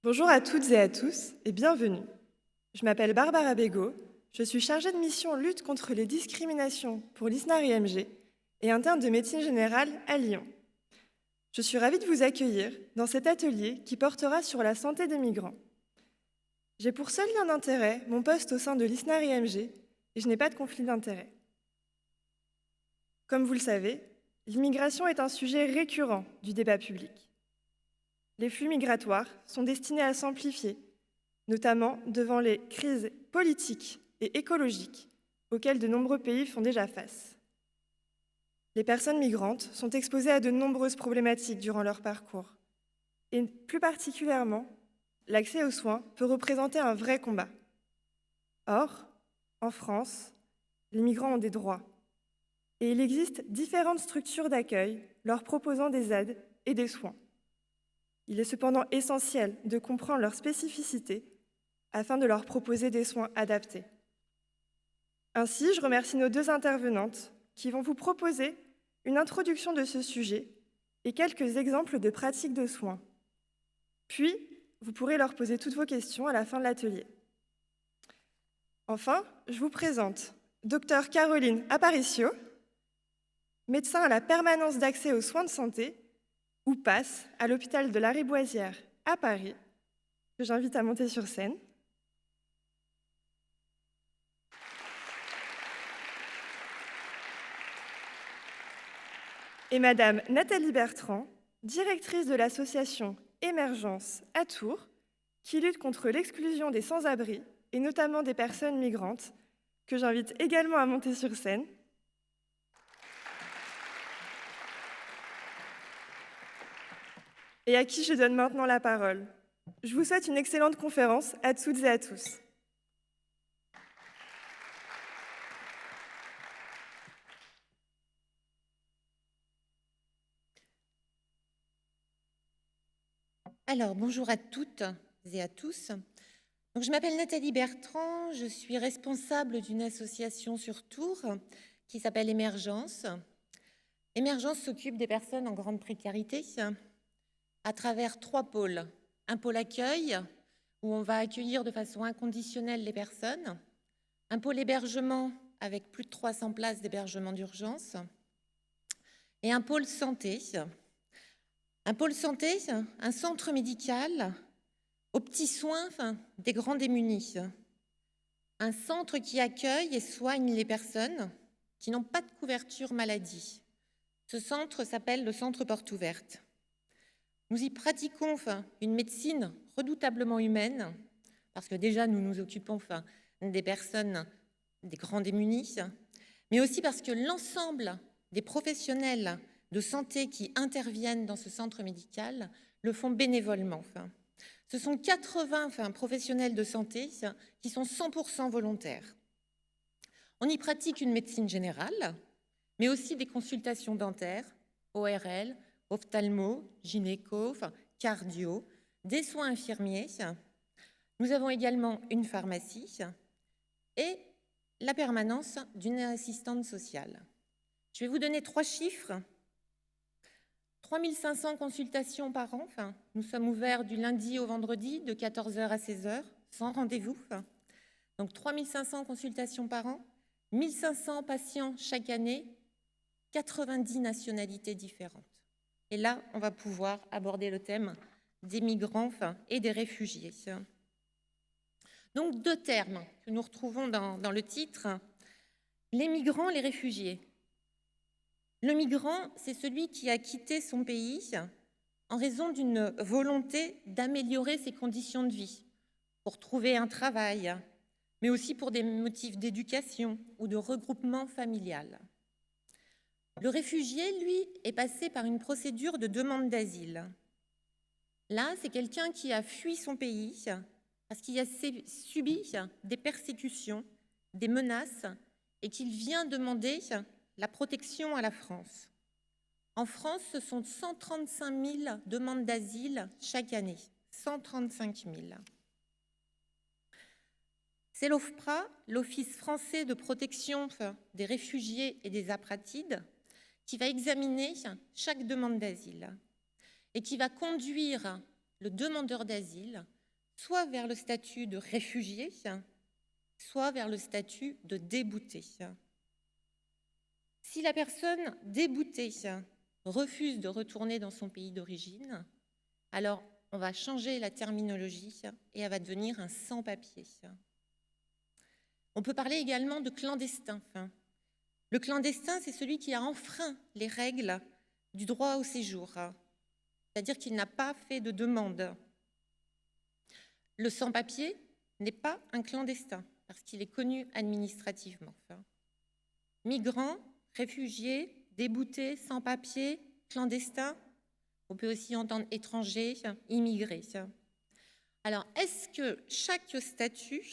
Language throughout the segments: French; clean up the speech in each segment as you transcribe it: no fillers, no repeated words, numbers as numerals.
Bonjour à toutes et à tous et bienvenue. Je m'appelle Barbara Bégaud, je suis chargée de mission lutte contre les discriminations pour l'ISNAR-IMG et interne de médecine générale à Lyon. Je suis ravie de vous accueillir dans cet atelier qui portera sur la santé des migrants. J'ai pour seul lien d'intérêt mon poste au sein de l'ISNAR-IMG et je n'ai pas de conflit d'intérêt. Comme vous le savez, l'immigration est un sujet récurrent du débat public. Les flux migratoires sont destinés à s'amplifier, notamment devant les crises politiques et écologiques auxquelles de nombreux pays font déjà face. Les personnes migrantes sont exposées à de nombreuses problématiques durant leur parcours. Et plus particulièrement, l'accès aux soins peut représenter un vrai combat. Or, en France, les migrants ont des droits. Et il existe différentes structures d'accueil leur proposant des aides et des soins. Il est cependant essentiel de comprendre leurs spécificités afin de leur proposer des soins adaptés. Ainsi, je remercie nos deux intervenantes qui vont vous proposer une introduction de ce sujet et quelques exemples de pratiques de soins. Puis, vous pourrez leur poser toutes vos questions à la fin de l'atelier. Enfin, je vous présente Dr Caroline Aparicio, médecin à la permanence d'accès aux soins de santé, ou PASS, à l'hôpital de Lariboisière à Paris, que j'invite à monter sur scène. Et Madame Nathalie Bertrand, directrice de l'association Émergence à Tours, qui lutte contre l'exclusion des sans-abri et notamment des personnes migrantes, que j'invite également à monter sur scène. Et à qui je donne maintenant la parole. Je vous souhaite une excellente conférence à toutes et à tous. Alors, bonjour à toutes et à tous. Donc, je m'appelle Nathalie Bertrand, je suis responsable d'une association sur Tours qui s'appelle Émergence. Émergence s'occupe des personnes en grande précarité à travers 3 pôles. Un pôle accueil, où on va accueillir de façon inconditionnelle les personnes. Un pôle hébergement, avec plus de 300 places d'hébergement d'urgence. Et un pôle santé. Un pôle santé, un centre médical aux petits soins des grands démunis. Un centre qui accueille et soigne les personnes qui n'ont pas de couverture maladie. Ce centre s'appelle le Centre Porte Ouverte. Nous y pratiquons une médecine redoutablement humaine, parce que déjà nous nous occupons des personnes des grands démunis, mais aussi parce que l'ensemble des professionnels de santé qui interviennent dans ce centre médical le font bénévolement. Ce sont 80 professionnels de santé qui sont 100% volontaires. On y pratique une médecine générale, mais aussi des consultations dentaires, ORL, ophtalmo, gynéco, cardio, des soins infirmiers. Nous avons également une pharmacie et la permanence d'une assistante sociale. Je vais vous donner 3 chiffres. 3500 consultations par an. Nous sommes ouverts du lundi au vendredi de 14h à 16h, sans rendez-vous. Donc 3500 consultations par an, 1500 patients chaque année, 90 nationalités différentes. Et là, on va pouvoir aborder le thème des migrants et des réfugiés. Donc 2 termes que nous retrouvons dans le titre, les migrants, les réfugiés. Le migrant, c'est celui qui a quitté son pays en raison d'une volonté d'améliorer ses conditions de vie, pour trouver un travail, mais aussi pour des motifs d'éducation ou de regroupement familial. Le réfugié, lui, est passé par une procédure de demande d'asile. Là, c'est quelqu'un qui a fui son pays parce qu'il a subi des persécutions, des menaces et qu'il vient demander la protection à la France. En France, ce sont 135 000 demandes d'asile chaque année. 135 000. C'est l'OFPRA, l'Office français de protection des réfugiés et des apatrides, qui va examiner chaque demande d'asile et qui va conduire le demandeur d'asile soit vers le statut de réfugié, soit vers le statut de débouté. Si la personne déboutée refuse de retourner dans son pays d'origine, alors on va changer la terminologie et elle va devenir un sans-papier. On peut parler également de clandestin. Le clandestin, c'est celui qui a enfreint les règles du droit au séjour, c'est-à-dire qu'il n'a pas fait de demande. Le sans-papier n'est pas un clandestin, parce qu'il est connu administrativement. Migrant, réfugié, débouté, sans-papier, clandestin, on peut aussi entendre étranger, immigré. Alors, est-ce que chaque statut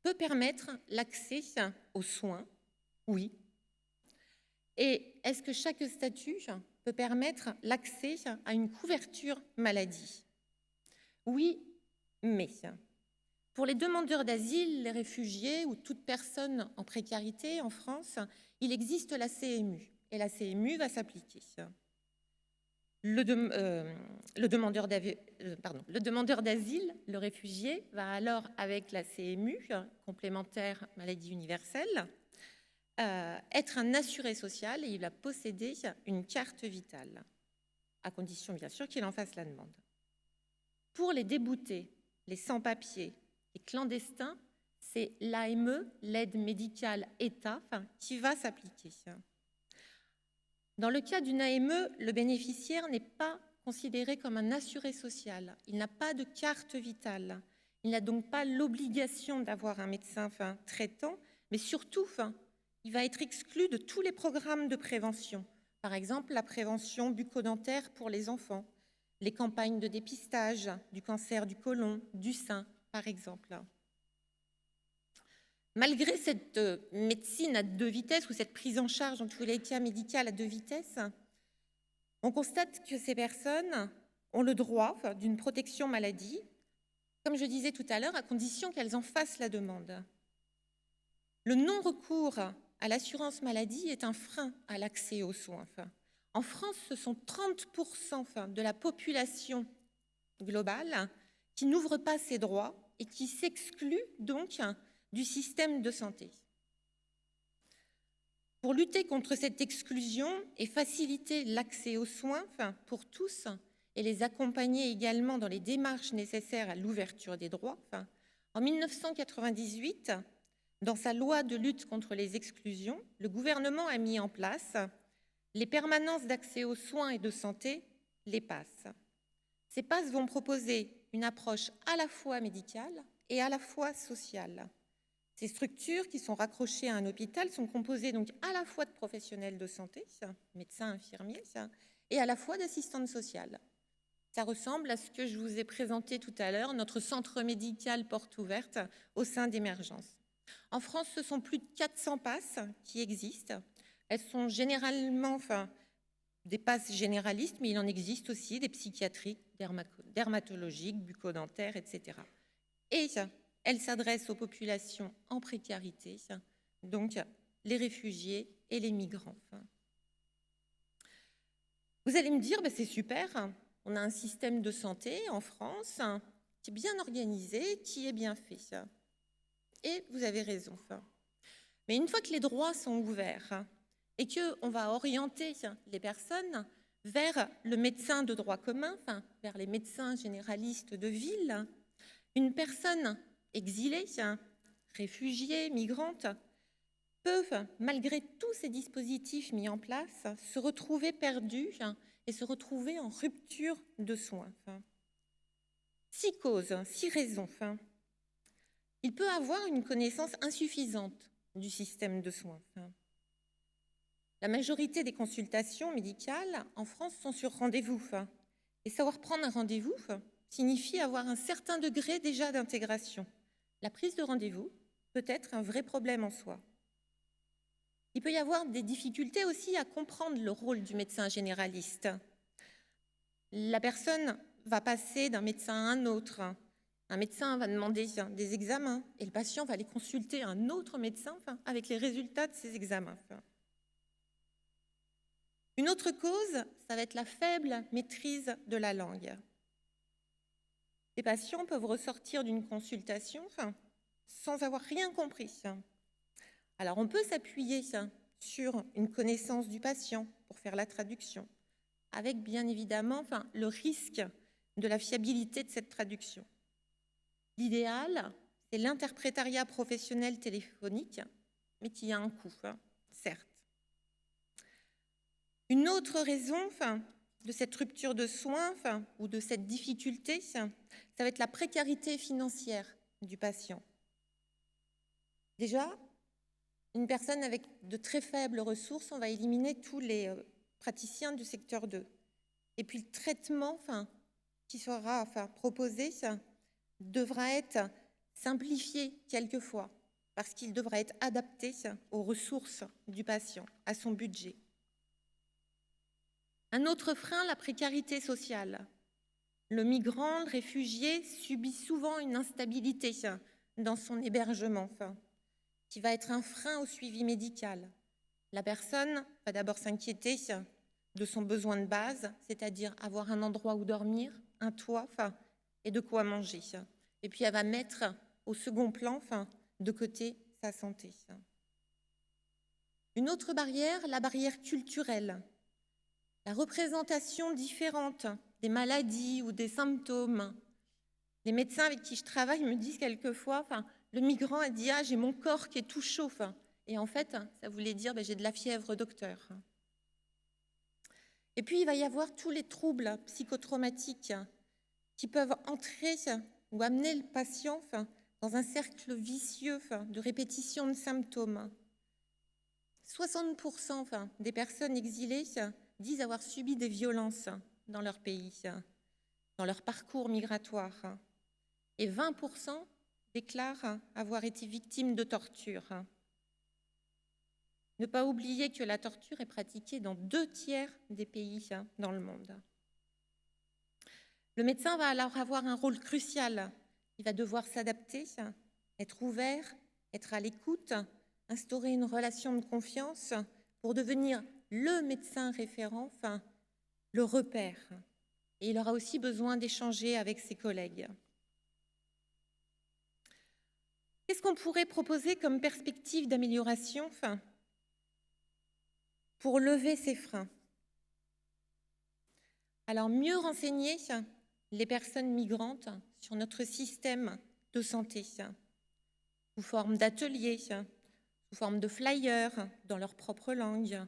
peut permettre l'accès aux soins? Oui. Et est-ce que chaque statut peut permettre l'accès à une couverture maladie? Oui, mais pour les demandeurs d'asile, les réfugiés ou toute personne en précarité en France, il existe la CMU et la CMU va s'appliquer. Le demandeur d'asile, le réfugié, va alors avec la CMU, complémentaire maladie universelle, être un assuré social et il va posséder une carte vitale, à condition bien sûr qu'il en fasse la demande. Pour les déboutés, les sans-papiers, les clandestins, c'est l'AME, l'aide médicale État, qui va s'appliquer. Dans le cas d'une AME, le bénéficiaire n'est pas considéré comme un assuré social. Il n'a pas de carte vitale. Il n'a donc pas l'obligation d'avoir un médecin traitant, mais surtout, il va être exclu de tous les programmes de prévention. Par exemple, la prévention bucco-dentaire pour les enfants, les campagnes de dépistage du cancer du côlon, du sein, par exemple. Malgré cette médecine à deux vitesses ou cette prise en charge, en tous les cas médicale à deux vitesses, on constate que ces personnes ont le droit d'une protection maladie, comme je disais tout à l'heure, à condition qu'elles en fassent la demande. Le non-recours à l'assurance maladie est un frein à l'accès aux soins. En France, ce sont 30% de la population globale qui n'ouvre pas ses droits et qui s'exclut donc du système de santé. Pour lutter contre cette exclusion et faciliter l'accès aux soins pour tous et les accompagner également dans les démarches nécessaires à l'ouverture des droits, en 1998, dans sa loi de lutte contre les exclusions, le gouvernement a mis en place les permanences d'accès aux soins et de santé, les PASS. Ces PASS vont proposer une approche à la fois médicale et à la fois sociale. Ces structures qui sont raccrochées à un hôpital sont composées donc à la fois de professionnels de santé, médecins, infirmiers, et à la fois d'assistantes sociales. Ça ressemble à ce que je vous ai présenté tout à l'heure, notre centre médical porte ouverte au sein d'Emergence. En France, ce sont plus de 400 PASS qui existent. Elles sont généralement des PASS généralistes, mais il en existe aussi des psychiatriques, dermatologiques, bucco-dentaires, etc. Et elles s'adressent aux populations en précarité, donc les réfugiés et les migrants. Vous allez me dire, c'est super, on a un système de santé en France qui est bien organisé, qui est bien fait. Et vous avez raison. Mais une fois que les droits sont ouverts et qu'on va orienter les personnes vers le médecin de droit commun, vers les médecins généralistes de ville, une personne exilée, réfugiée, migrante, peuvent, malgré tous ces dispositifs mis en place, se retrouver perdus et se retrouver en rupture de soins. 6 causes, 6 raisons. Il peut avoir une connaissance insuffisante du système de soins. La majorité des consultations médicales en France sont sur rendez-vous. Et savoir prendre un rendez-vous signifie avoir un certain degré déjà d'intégration. La prise de rendez-vous peut être un vrai problème en soi. Il peut y avoir des difficultés aussi à comprendre le rôle du médecin généraliste. La personne va passer d'un médecin à un autre. Un médecin va demander des examens et le patient va aller consulter un autre médecin avec les résultats de ces examens. Une autre cause, ça va être la faible maîtrise de la langue. Les patients peuvent ressortir d'une consultation sans avoir rien compris. Alors, on peut s'appuyer sur une connaissance du patient pour faire la traduction, avec bien évidemment le risque de la fiabilité de cette traduction. L'idéal, c'est l'interprétariat professionnel téléphonique, mais qui a un coût, certes. Une autre raison de cette rupture de soins ou de cette difficulté, ça va être la précarité financière du patient. Déjà, une personne avec de très faibles ressources, on va éliminer tous les praticiens du secteur 2. Et puis le traitement qui sera proposé devra être simplifié quelquefois, parce qu'il devra être adapté aux ressources du patient, à son budget. Un autre frein, la précarité sociale. Le migrant, le réfugié subit souvent une instabilité dans son hébergement, qui va être un frein au suivi médical. La personne va d'abord s'inquiéter de son besoin de base, c'est-à-dire avoir un endroit où dormir, un toit et de quoi manger. Et puis elle va mettre au second plan de côté sa santé. Une autre barrière, la barrière culturelle. La représentation différente des maladies ou des symptômes. Les médecins avec qui je travaille me disent quelquefois, le migrant a dit « Ah, j'ai mon corps qui est tout chaud ». Et en fait, ça voulait dire « J'ai de la fièvre, docteur ». Et puis, il va y avoir tous les troubles psychotraumatiques qui peuvent entrer ou amener le patient dans un cercle vicieux de répétition de symptômes. 60% des personnes exilées disent avoir subi des violences dans leur pays, dans leur parcours migratoire. Et 20% déclarent avoir été victimes de torture. Ne pas oublier que la torture est pratiquée dans 2/3 des pays dans le monde. Le médecin va alors avoir un rôle crucial. Il va devoir s'adapter, être ouvert, être à l'écoute, instaurer une relation de confiance pour devenir le médecin référent, le repère. Et il aura aussi besoin d'échanger avec ses collègues. Qu'est-ce qu'on pourrait proposer comme perspective d'amélioration pour lever ces freins? Alors, mieux renseigner les personnes migrantes sur notre système de santé, sous forme d'ateliers, sous forme de flyers dans leur propre langue,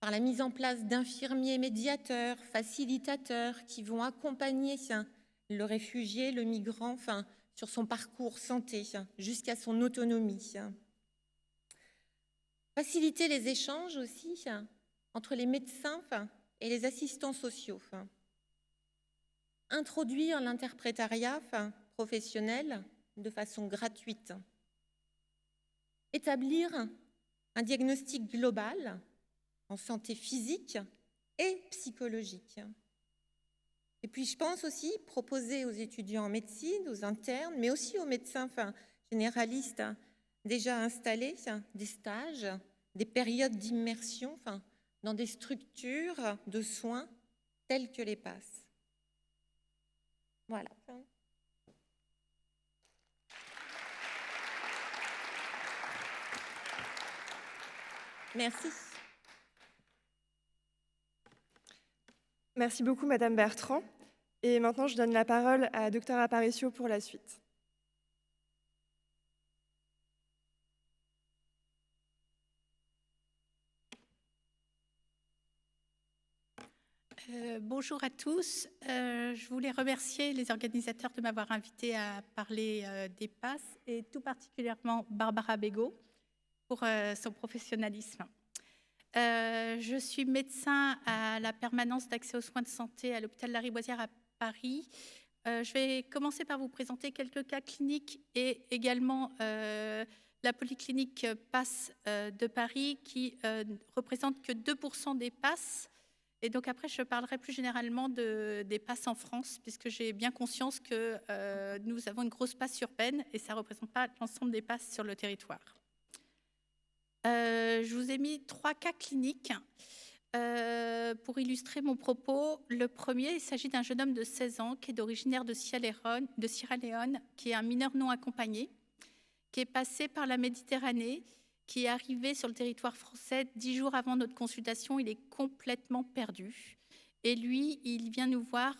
par la mise en place d'infirmiers médiateurs, facilitateurs qui vont accompagner le réfugié, le migrant, sur son parcours santé jusqu'à son autonomie. Faciliter les échanges aussi entre les médecins et les assistants sociaux. Introduire l'interprétariat professionnel de façon gratuite. Établir un diagnostic global en santé physique et psychologique. Et puis, je pense aussi proposer aux étudiants en médecine, aux internes, mais aussi aux médecins généralistes déjà installés, des stages, des périodes d'immersion dans des structures de soins telles que les PASS. Voilà. Merci. Merci beaucoup, Madame Bertrand. Et maintenant, je donne la parole à Dr Aparicio pour la suite. Bonjour à tous. Je voulais remercier les organisateurs de m'avoir invité à parler des PASS et tout particulièrement Barbara Bégaud pour son professionnalisme. Je suis médecin à la permanence d'accès aux soins de santé à l'hôpital Lariboisière à Paris. Je vais commencer par vous présenter quelques cas cliniques et également la polyclinique PASS de Paris qui représente que 2% des PASS. Et donc après, je parlerai plus généralement des PASS en France, puisque j'ai bien conscience que nous avons une grosse PASS urbaine et ça ne représente pas l'ensemble des PASS sur le territoire. Je vous ai mis 3 cas cliniques. Pour illustrer mon propos, le premier, il s'agit d'un jeune homme de 16 ans qui est originaire de Sierra Leone, qui est un mineur non accompagné, qui est passé par la Méditerranée, qui est arrivé sur le territoire français 10 jours avant notre consultation. Il est complètement perdu. Et lui, il vient nous voir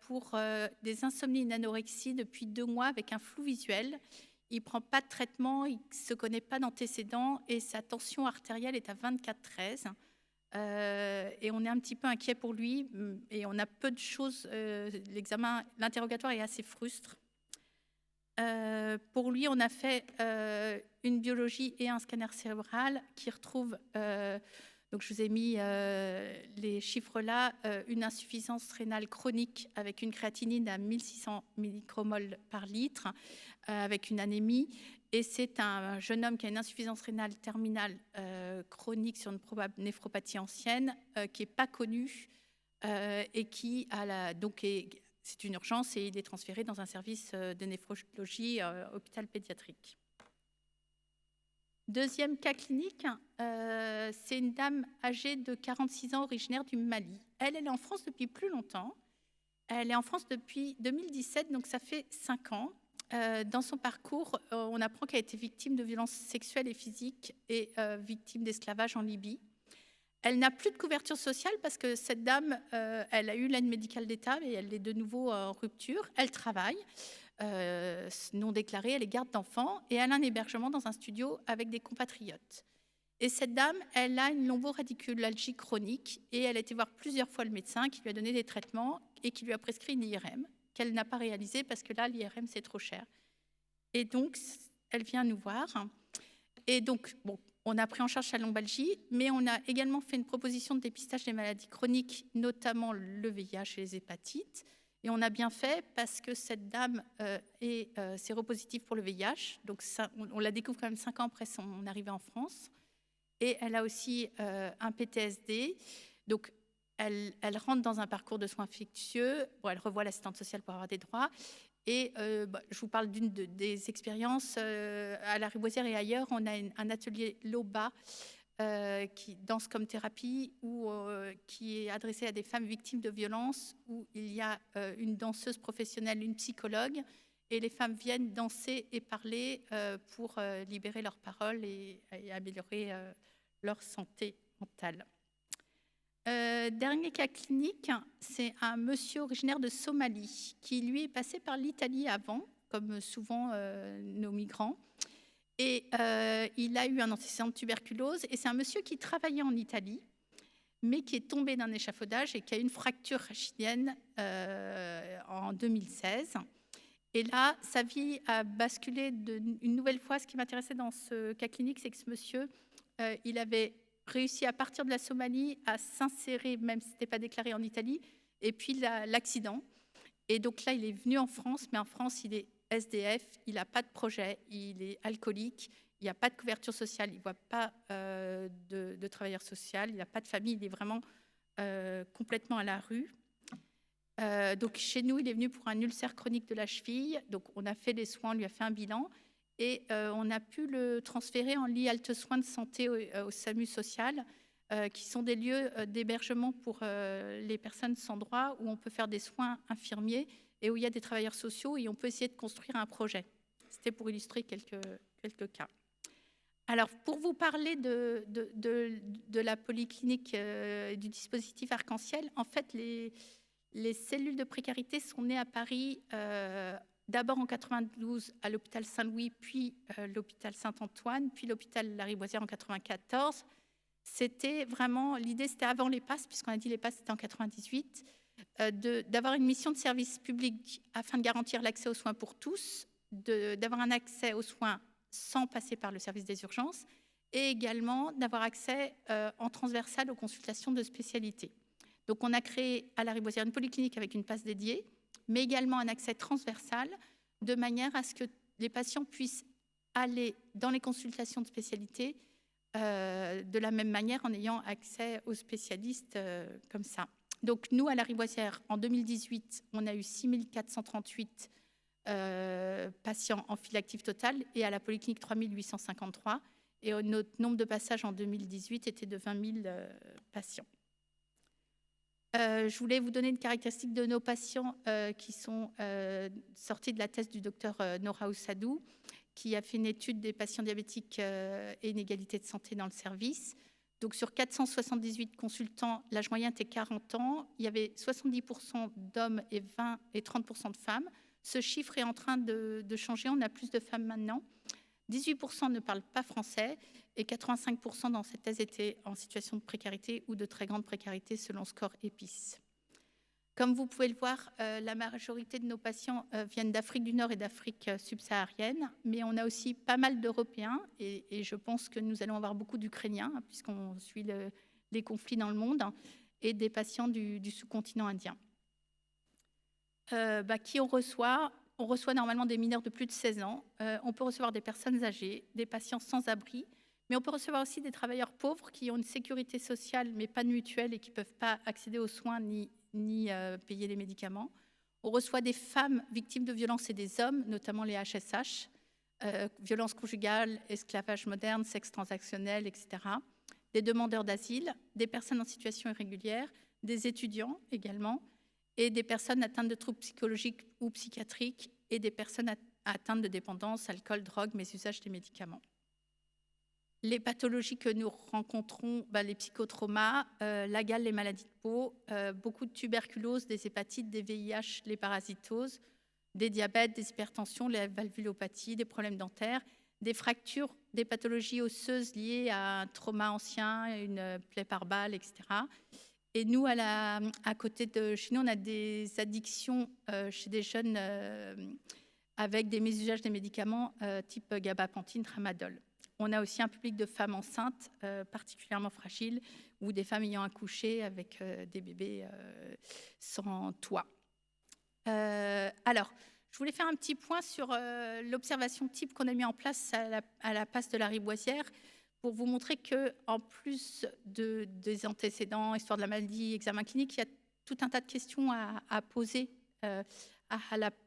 pour des insomnies et une anorexie depuis 2 mois avec un flou visuel. Il ne prend pas de traitement, il ne se connaît pas d'antécédents et sa tension artérielle est à 24/13. Et on est un petit peu inquiet pour lui et on a peu de choses. L'interrogatoire est assez frustre. Pour lui, on a fait une biologie et un scanner cérébral qui retrouve, donc je vous ai mis les chiffres là, une insuffisance rénale chronique avec une créatinine à 1600 micromoles par litre, avec une anémie. Et c'est un jeune homme qui a une insuffisance rénale terminale chronique sur une probable néphropathie ancienne, qui n'est pas connue et qui a c'est une urgence et il est transféré dans un service de néphrologie hôpital pédiatrique. Deuxième cas clinique, c'est une dame âgée de 46 ans originaire du Mali. Elle est en France depuis plus longtemps. Elle est en France depuis 2017, donc ça fait 5 ans. Dans son parcours, on apprend qu'elle a été victime de violences sexuelles et physiques et victime d'esclavage en Libye. Elle n'a plus de couverture sociale parce que cette dame, elle a eu l'aide médicale d'État et elle est de nouveau en rupture. Elle travaille, non déclarée, elle est garde d'enfants et elle a un hébergement dans un studio avec des compatriotes. Et cette dame, elle a une lomboradiculalgie chronique et elle a été voir plusieurs fois le médecin qui lui a donné des traitements et qui lui a prescrit une IRM qu'elle n'a pas réalisée parce que là, l'IRM, c'est trop cher. Et donc, elle vient nous voir. Et donc, bon, on a pris en charge sa lombalgie, mais on a également fait une proposition de dépistage des maladies chroniques, notamment le VIH et les hépatites. Et on a bien fait parce que cette dame est séropositive pour le VIH. Donc, ça, on la découvre quand même 5 ans après son arrivée en France. Et elle a aussi un PTSD. Donc, elle rentre dans un parcours de soins infectieux. Bon, elle revoit l'assistante sociale pour avoir des droits. Et je vous parle d'une des expériences à la Riboisière et ailleurs. On a un atelier LOBA qui danse comme thérapie qui est adressé à des femmes victimes de violences où il y a une danseuse professionnelle, une psychologue. Et les femmes viennent danser et parler pour libérer leurs paroles et améliorer leur santé mentale. Dernier cas clinique, c'est un monsieur originaire de Somalie qui, lui, est passé par l'Italie avant, comme souvent nos migrants. Et il a eu un antécédent de tuberculose. Et c'est un monsieur qui travaillait en Italie, mais qui est tombé d'un échafaudage et qui a eu une fracture rachitienne en 2016. Et là, sa vie a basculé une nouvelle fois. Ce qui m'intéressait dans ce cas clinique, c'est que ce monsieur, il avait réussi à partir de la Somalie à s'insérer, même si ce n'était pas déclaré, en Italie, et puis l'accident. Et donc là, il est venu en France, mais en France, il est SDF, il n'a pas de projet, il est alcoolique, il n'y a pas de couverture sociale, il ne voit pas de travailleur social, il n'a pas de famille, il est vraiment complètement à la rue. Donc chez nous, il est venu pour un ulcère chronique de la cheville. Donc on a fait des soins, on lui a fait un bilan et on a pu le transférer en lit halte soins de santé au SAMU social, qui sont des lieux d'hébergement pour les personnes sans droit où on peut faire des soins infirmiers et où il y a des travailleurs sociaux et on peut essayer de construire un projet. C'était pour illustrer quelques cas. Alors, pour vous parler de la polyclinique du dispositif Arc-en-Ciel, en fait, les cellules de précarité sont nées à Paris d'abord en 92 à l'hôpital Saint-Louis, puis l'hôpital Saint-Antoine, puis l'hôpital Lariboisière en 94. C'était vraiment, l'idée c'était avant les PASS, puisqu'on a dit les PASS c'était en 98, d'avoir une mission de service public afin de garantir l'accès aux soins pour tous, d'avoir un accès aux soins sans passer par le service des urgences, et également d'avoir accès en transversal aux consultations de spécialité. Donc on a créé à Lariboisière une polyclinique avec une place dédiée, mais également un accès transversal, de manière à ce que les patients puissent aller dans les consultations de spécialité de la même manière en ayant accès aux spécialistes comme ça. Donc nous, à Lariboisière, en 2018, on a eu 6438 patients en file active totale et à la polyclinique 3853. Et notre nombre de passages en 2018 était de 20 000 patients. Je voulais vous donner une caractéristique de nos patients qui sont sortis de la thèse du docteur Nora Oussadou, qui a fait une étude des patients diabétiques et inégalité de santé dans le service. Donc, sur 478 consultants, l'âge moyen était 40 ans. Il y avait 70% d'hommes et 30% de femmes. Ce chiffre est en train de changer. On a plus de femmes maintenant. 18% ne parlent pas français et 85% dans cette thèse étaient en situation de précarité ou de très grande précarité selon score EPIS. Comme vous pouvez le voir, la majorité de nos patients viennent d'Afrique du Nord et d'Afrique subsaharienne, mais on a aussi pas mal d'Européens et je pense que nous allons avoir beaucoup d'Ukrainiens, puisqu'on suit les conflits dans le monde, et des patients du sous-continent indien. Qui on reçoit? On reçoit normalement des mineurs de plus de 16 ans. On peut recevoir des personnes âgées, des patients sans abri, mais on peut recevoir aussi des travailleurs pauvres qui ont une sécurité sociale, mais pas de mutuelle et qui ne peuvent pas accéder aux soins ni payer les médicaments. On reçoit des femmes victimes de violences et des hommes, notamment les HSH, violences conjugales, esclavage moderne, sexe transactionnel, etc. Des demandeurs d'asile, des personnes en situation irrégulière, des étudiants également, et des personnes atteintes de troubles psychologiques ou psychiatriques et des personnes atteintes de dépendance, alcool, drogue, mésusage des médicaments. Les pathologies que nous rencontrons, les psychotraumas, la gale, les maladies de peau, beaucoup de tuberculose, des hépatites, des VIH, les parasitoses, des diabètes, des hypertensions, les valvulopathies, des problèmes dentaires, des fractures, des pathologies osseuses liées à un trauma ancien, une plaie par balle, etc. Et nous, à côté de chez nous, on a des addictions chez des jeunes avec des mésusages des médicaments type gabapentine, tramadol. On a aussi un public de femmes enceintes particulièrement fragiles ou des femmes ayant accouché avec des bébés sans toit. Alors, je voulais faire un petit point sur l'observation type qu'on a mis en place à la passe de la Riboisière pour vous montrer qu'en plus des antécédents, histoire de la maladie, examen clinique, il y a tout un tas de questions à poser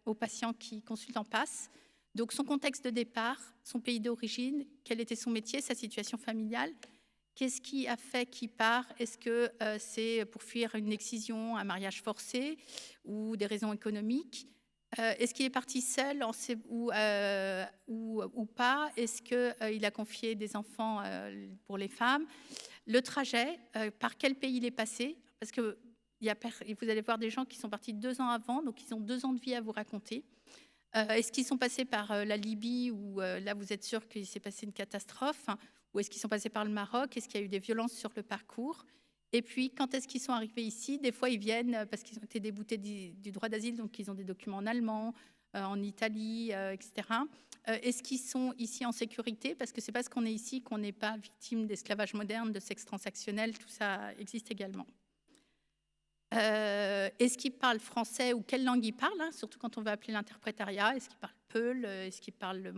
aux patients qui consultent en passe. Donc, son contexte de départ, son pays d'origine, quel était son métier, sa situation familiale, qu'est-ce qui a fait qu'il part? Est-ce que c'est pour fuir une excision, un mariage forcé ou des raisons économiques? Est-ce qu'il est parti seul ou pas? Est-ce qu'il a confié des enfants pour les femmes? Le trajet, par quel pays il est passé? Parce que vous allez voir des gens qui sont partis 2 ans avant, donc ils ont 2 ans de vie à vous raconter. Est-ce qu'ils sont passés par la Libye, où là vous êtes sûr qu'il s'est passé une catastrophe? Ou est-ce qu'ils sont passés par le Maroc? Est-ce qu'il y a eu des violences sur le parcours? Et puis, quand est-ce qu'ils sont arrivés ici? Des fois, ils viennent parce qu'ils ont été déboutés du droit d'asile, donc ils ont des documents en allemand, en Italie, etc. Est-ce qu'ils sont ici en sécurité? Parce que c'est parce qu'on est ici qu'on n'est pas victime d'esclavage moderne, de sexe transactionnel, tout ça existe également. Est-ce qu'ils parlent français ou quelle langue ils parlent, surtout quand on va appeler l'interprétariat? Est-ce qu'ils parlent Peul? Est-ce qu'ils parlent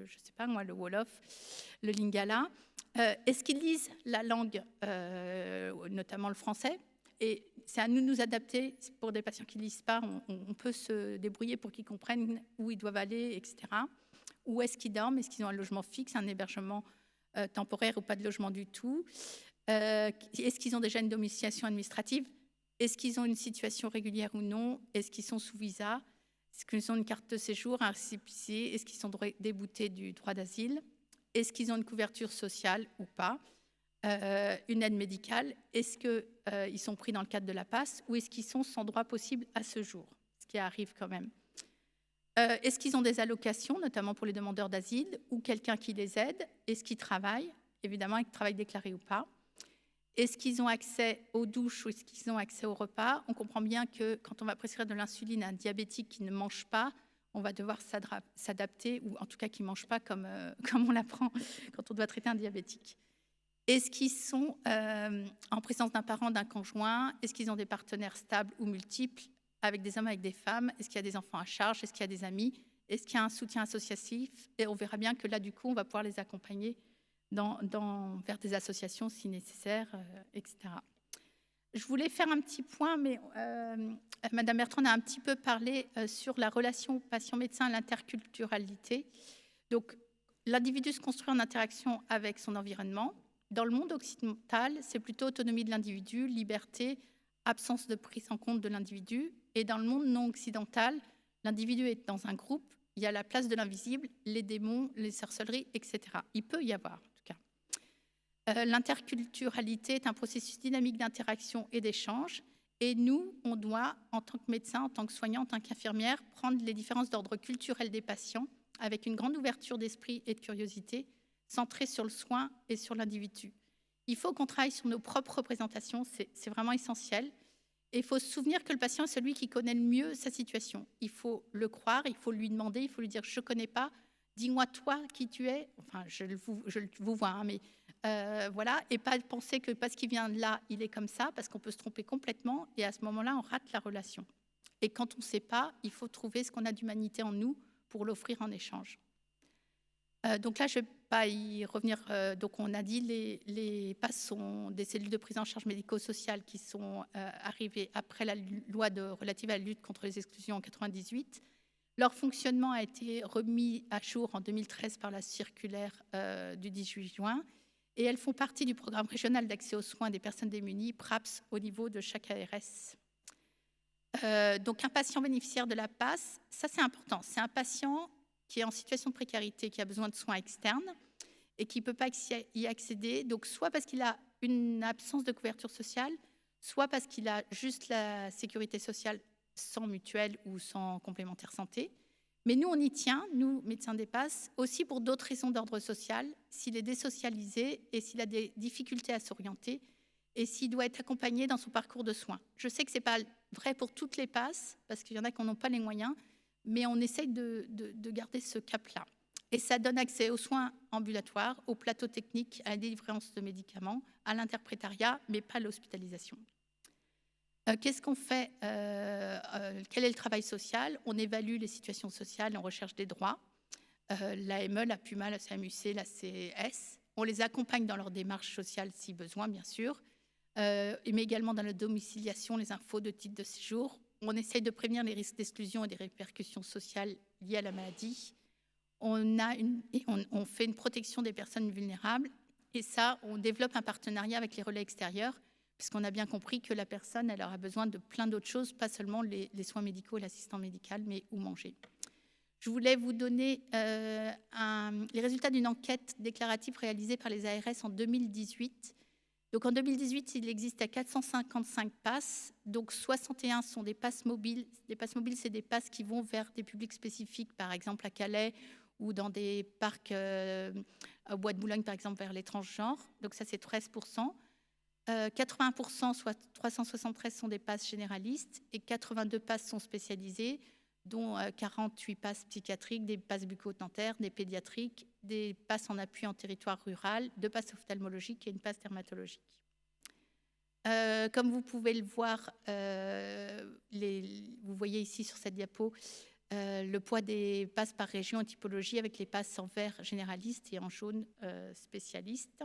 je sais pas moi, le Wolof, le Lingala? Est-ce qu'ils lisent la langue, notamment le français? Et c'est à nous de nous adapter. Pour des patients qui ne lisent pas, on peut se débrouiller pour qu'ils comprennent où ils doivent aller, etc. Où est-ce qu'ils dorment? Est-ce qu'ils ont un logement fixe, un hébergement temporaire ou pas de logement du tout? Est-ce qu'ils ont déjà une domiciliation administrative? Est-ce qu'ils ont une situation régulière ou non? Est-ce qu'ils sont sous visa? Est-ce qu'ils ont une carte de séjour, un récépissé? Est-ce qu'ils sont déboutés du droit d'asile? Est-ce qu'ils ont une couverture sociale ou pas? Une aide médicale? Est-ce qu'ils sont pris dans le cadre de la PASS ou est-ce qu'ils sont sans droit possible à ce jour? Ce qui arrive quand même. Est-ce qu'ils ont des allocations, notamment pour les demandeurs d'asile, ou quelqu'un qui les aide? Est-ce qu'ils travaillent? Évidemment, avec travail déclaré ou pas. Est-ce qu'ils ont accès aux douches ou est-ce qu'ils ont accès aux repas? On comprend bien que quand on va prescrire de l'insuline à un diabétique qui ne mange pas, on va devoir s'adapter, ou en tout cas qui ne mange pas comme on l'apprend quand on doit traiter un diabétique. Est-ce qu'ils sont en présence d'un parent, d'un conjoint? Est-ce qu'ils ont des partenaires stables ou multiples, avec des hommes, avec des femmes? Est-ce qu'il y a des enfants à charge? Est-ce qu'il y a des amis? Est-ce qu'il y a un soutien associatif? Et on verra bien que là, du coup, on va pouvoir les accompagner vers des associations si nécessaire, etc. Je voulais faire un petit point, mais Madame Bertrand a un petit peu parlé sur la relation patient-médecin, l'interculturalité. Donc, l'individu se construit en interaction avec son environnement. Dans le monde occidental, c'est plutôt autonomie de l'individu, liberté, absence de prise en compte de l'individu. Et dans le monde non occidental, l'individu est dans un groupe, il y a la place de l'invisible, les démons, les sorcelleries, etc. Il peut y avoir, en tout cas. L'interculturalité est un processus dynamique d'interaction et d'échange. Et nous, on doit, en tant que médecin, en tant que soignant, en tant qu'infirmière, prendre les différences d'ordre culturel des patients avec une grande ouverture d'esprit et de curiosité, centrée sur le soin et sur l'individu. Il faut qu'on travaille sur nos propres représentations, c'est vraiment essentiel. Et il faut se souvenir que le patient est celui qui connaît le mieux sa situation. Il faut le croire, il faut lui demander, il faut lui dire « je ne connais pas, dis-moi toi qui tu es ». Enfin, je vous vois, hein, mais voilà. Et pas penser que parce qu'il vient de là, il est comme ça, parce qu'on peut se tromper complètement. Et à ce moment-là, on rate la relation. Et quand on ne sait pas, il faut trouver ce qu'on a d'humanité en nous pour l'offrir en échange. Donc là, je ne vais pas y revenir. Donc on a dit les PAS sont des cellules de prise en charge médico-sociale qui sont arrivées après la loi relative à la lutte contre les exclusions en 1998. Leur fonctionnement a été remis à jour en 2013 par la circulaire du 18 juin. Et elles font partie du programme régional d'accès aux soins des personnes démunies, PRAPS, au niveau de chaque ARS. Donc un patient bénéficiaire de la PAS, ça c'est important. C'est un patient qui est en situation de précarité, qui a besoin de soins externes et qui ne peut pas y accéder, donc soit parce qu'il a une absence de couverture sociale, soit parce qu'il a juste la sécurité sociale sans mutuelle ou sans complémentaire santé. Mais nous, on y tient, nous, médecins des PAS, aussi pour d'autres raisons d'ordre social, s'il est désocialisé et s'il a des difficultés à s'orienter et s'il doit être accompagné dans son parcours de soins. Je sais que ce n'est pas vrai pour toutes les PAS, parce qu'il y en a qui n'ont pas les moyens, mais on essaye de garder ce cap-là. Et ça donne accès aux soins ambulatoires, aux plateaux techniques, à la délivrance de médicaments, à l'interprétariat, mais pas à l'hospitalisation. Qu'est-ce qu'on fait quel est le travail social? On évalue les situations sociales, on recherche des droits. L'AME, la PUMA, la CMUC, la CS. On les accompagne dans leur démarche sociale si besoin, bien sûr, mais également dans la domiciliation, les infos de titre de séjour. On essaye de prévenir les risques d'exclusion et des répercussions sociales liées à la maladie. On fait une protection des personnes vulnérables. Et ça, on développe un partenariat avec les relais extérieurs, puisqu'on a bien compris que la personne, elle aura besoin de plein d'autres choses, pas seulement les soins médicaux et l'assistant médical, mais où manger. Je voulais vous donner les résultats d'une enquête déclarative réalisée par les ARS en 2018. Donc en 2018, il existe 455 passes, donc 61 sont des passes mobiles. Des passes mobiles, c'est des passes qui vont vers des publics spécifiques, par exemple à Calais ou dans des parcs au Bois de Boulogne, par exemple, vers les transgenres. Donc ça, c'est 13%. 80%, soit 373, sont des passes généralistes et 82 passes sont spécialisées, dont 48 passes psychiatriques, des passes bucco-dentaires, des pédiatriques, des passes en appui en territoire rural, 2 passes ophtalmologiques et une passe dermatologique. Comme vous pouvez le voir, vous voyez ici sur cette diapo le poids des passes par région et typologie, avec les passes en vert généralistes et en jaune spécialistes.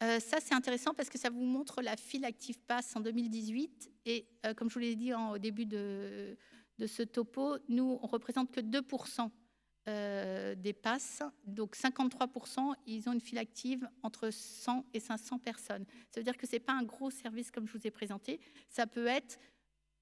Ça, c'est intéressant parce que ça vous montre la file Active Pass en 2018. Et comme je vous l'ai dit au début de ce topo, nous, on ne représente que 2% des passes. Donc 53%, ils ont une file active entre 100 et 500 personnes. Ça veut dire que ce n'est pas un gros service comme je vous ai présenté. Ça peut être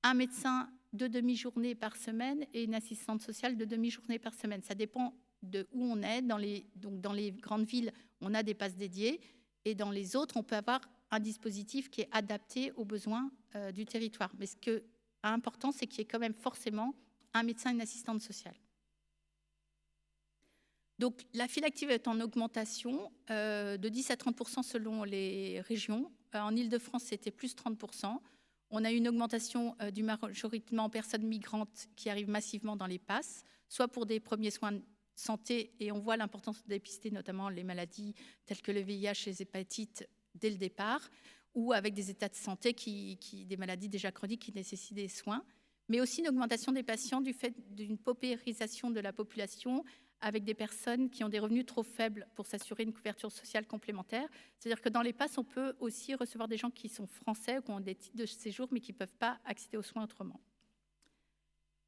un médecin de demi-journée par semaine et une assistante sociale de demi-journée par semaine. Ça dépend de où on est. Donc dans les grandes villes, on a des passes dédiées. Et dans les autres, on peut avoir un dispositif qui est adapté aux besoins du territoire. Mais ce qui est important, c'est qu'il y ait quand même forcément un médecin et une assistante sociale. Donc la file active est en augmentation de 10 à 30% selon les régions. En Île-de-France, c'était plus 30%. On a une augmentation du majoritairement personnes migrantes qui arrivent massivement dans les passes, soit pour des premiers soins de santé, et on voit l'importance de dépister notamment les maladies telles que le VIH et les hépatites dès le départ, ou avec des états de santé, des maladies déjà chroniques qui nécessitent des soins, mais aussi une augmentation des patients du fait d'une paupérisation de la population avec des personnes qui ont des revenus trop faibles pour s'assurer une couverture sociale complémentaire. C'est-à-dire que dans les passes, on peut aussi recevoir des gens qui sont français ou qui ont des titres de séjour, mais qui ne peuvent pas accéder aux soins autrement.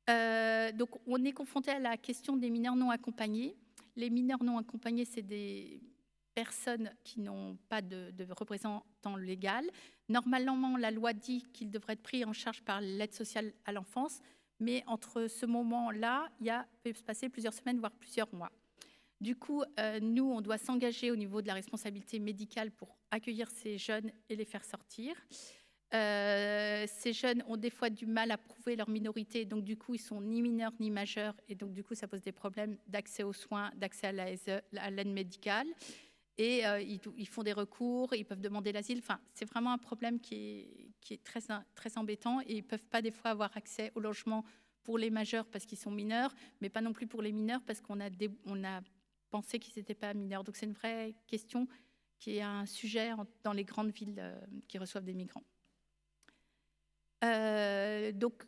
Donc, on est confronté à la question des mineurs non accompagnés. Les mineurs non accompagnés, c'est des personnes qui n'ont pas de représentant légal. Normalement, la loi dit qu'il devrait être pris en charge par l'aide sociale à l'enfance, mais entre ce moment-là, peut se passer plusieurs semaines, voire plusieurs mois. Du coup, nous, on doit s'engager au niveau de la responsabilité médicale pour accueillir ces jeunes et les faire sortir. Ces jeunes ont des fois du mal à prouver leur minorité, donc du coup, ils sont ni mineurs ni majeurs, et donc du coup, ça pose des problèmes d'accès aux soins, d'accès à l'aide médicale. Et ils font des recours, ils peuvent demander l'asile. Enfin, c'est vraiment un problème qui est très, très embêtant, et ils ne peuvent pas des fois avoir accès au logement pour les majeurs parce qu'ils sont mineurs, mais pas non plus pour les mineurs parce qu'on a pensé qu'ils n'étaient pas mineurs. Donc c'est une vraie question qui est un sujet dans les grandes villes qui reçoivent des migrants. Donc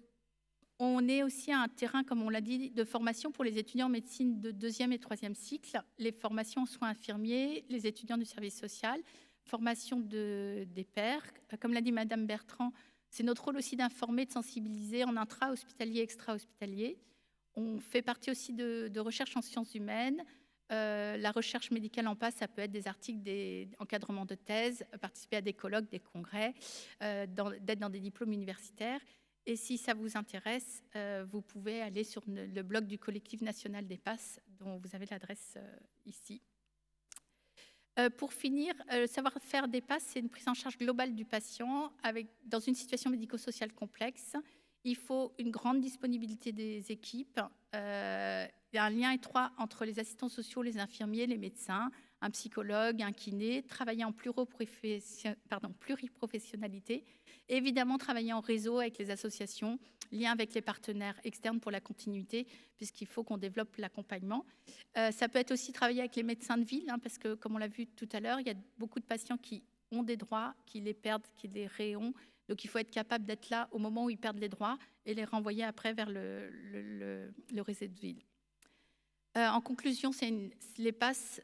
on est aussi à un terrain, comme on l'a dit, de formation pour les étudiants en médecine de 2e et 3e cycle, les formations en soins infirmiers, les étudiants du service social, formation des pairs. Comme l'a dit Madame Bertrand, c'est notre rôle aussi d'informer, de sensibiliser en intra-hospitalier, extra-hospitalier. On fait partie aussi de recherche en sciences humaines. La recherche médicale en passe, ça peut être des articles, des encadrements de thèse, participer à des colloques, des congrès, d'être dans des diplômes universitaires. Et si ça vous intéresse, vous pouvez aller sur le blog du collectif national des PASS, dont vous avez l'adresse ici. Pour finir, le savoir-faire des PASS, c'est une prise en charge globale du patient dans une situation médico-sociale complexe. Il faut une grande disponibilité des équipes. Il y a un lien étroit entre les assistants sociaux, les infirmiers, les médecins, un psychologue, un kiné, travailler en pluriprofessionnalité. Et évidemment, travailler en réseau avec les associations, lien avec les partenaires externes pour la continuité, puisqu'il faut qu'on développe l'accompagnement. Ça peut être aussi travailler avec les médecins de ville, parce que, comme on l'a vu tout à l'heure, il y a beaucoup de patients qui ont des droits, qui les perdent, qui les réont. Donc, il faut être capable d'être là au moment où ils perdent les droits et les renvoyer après vers le réseau de ville. En conclusion, les PASS,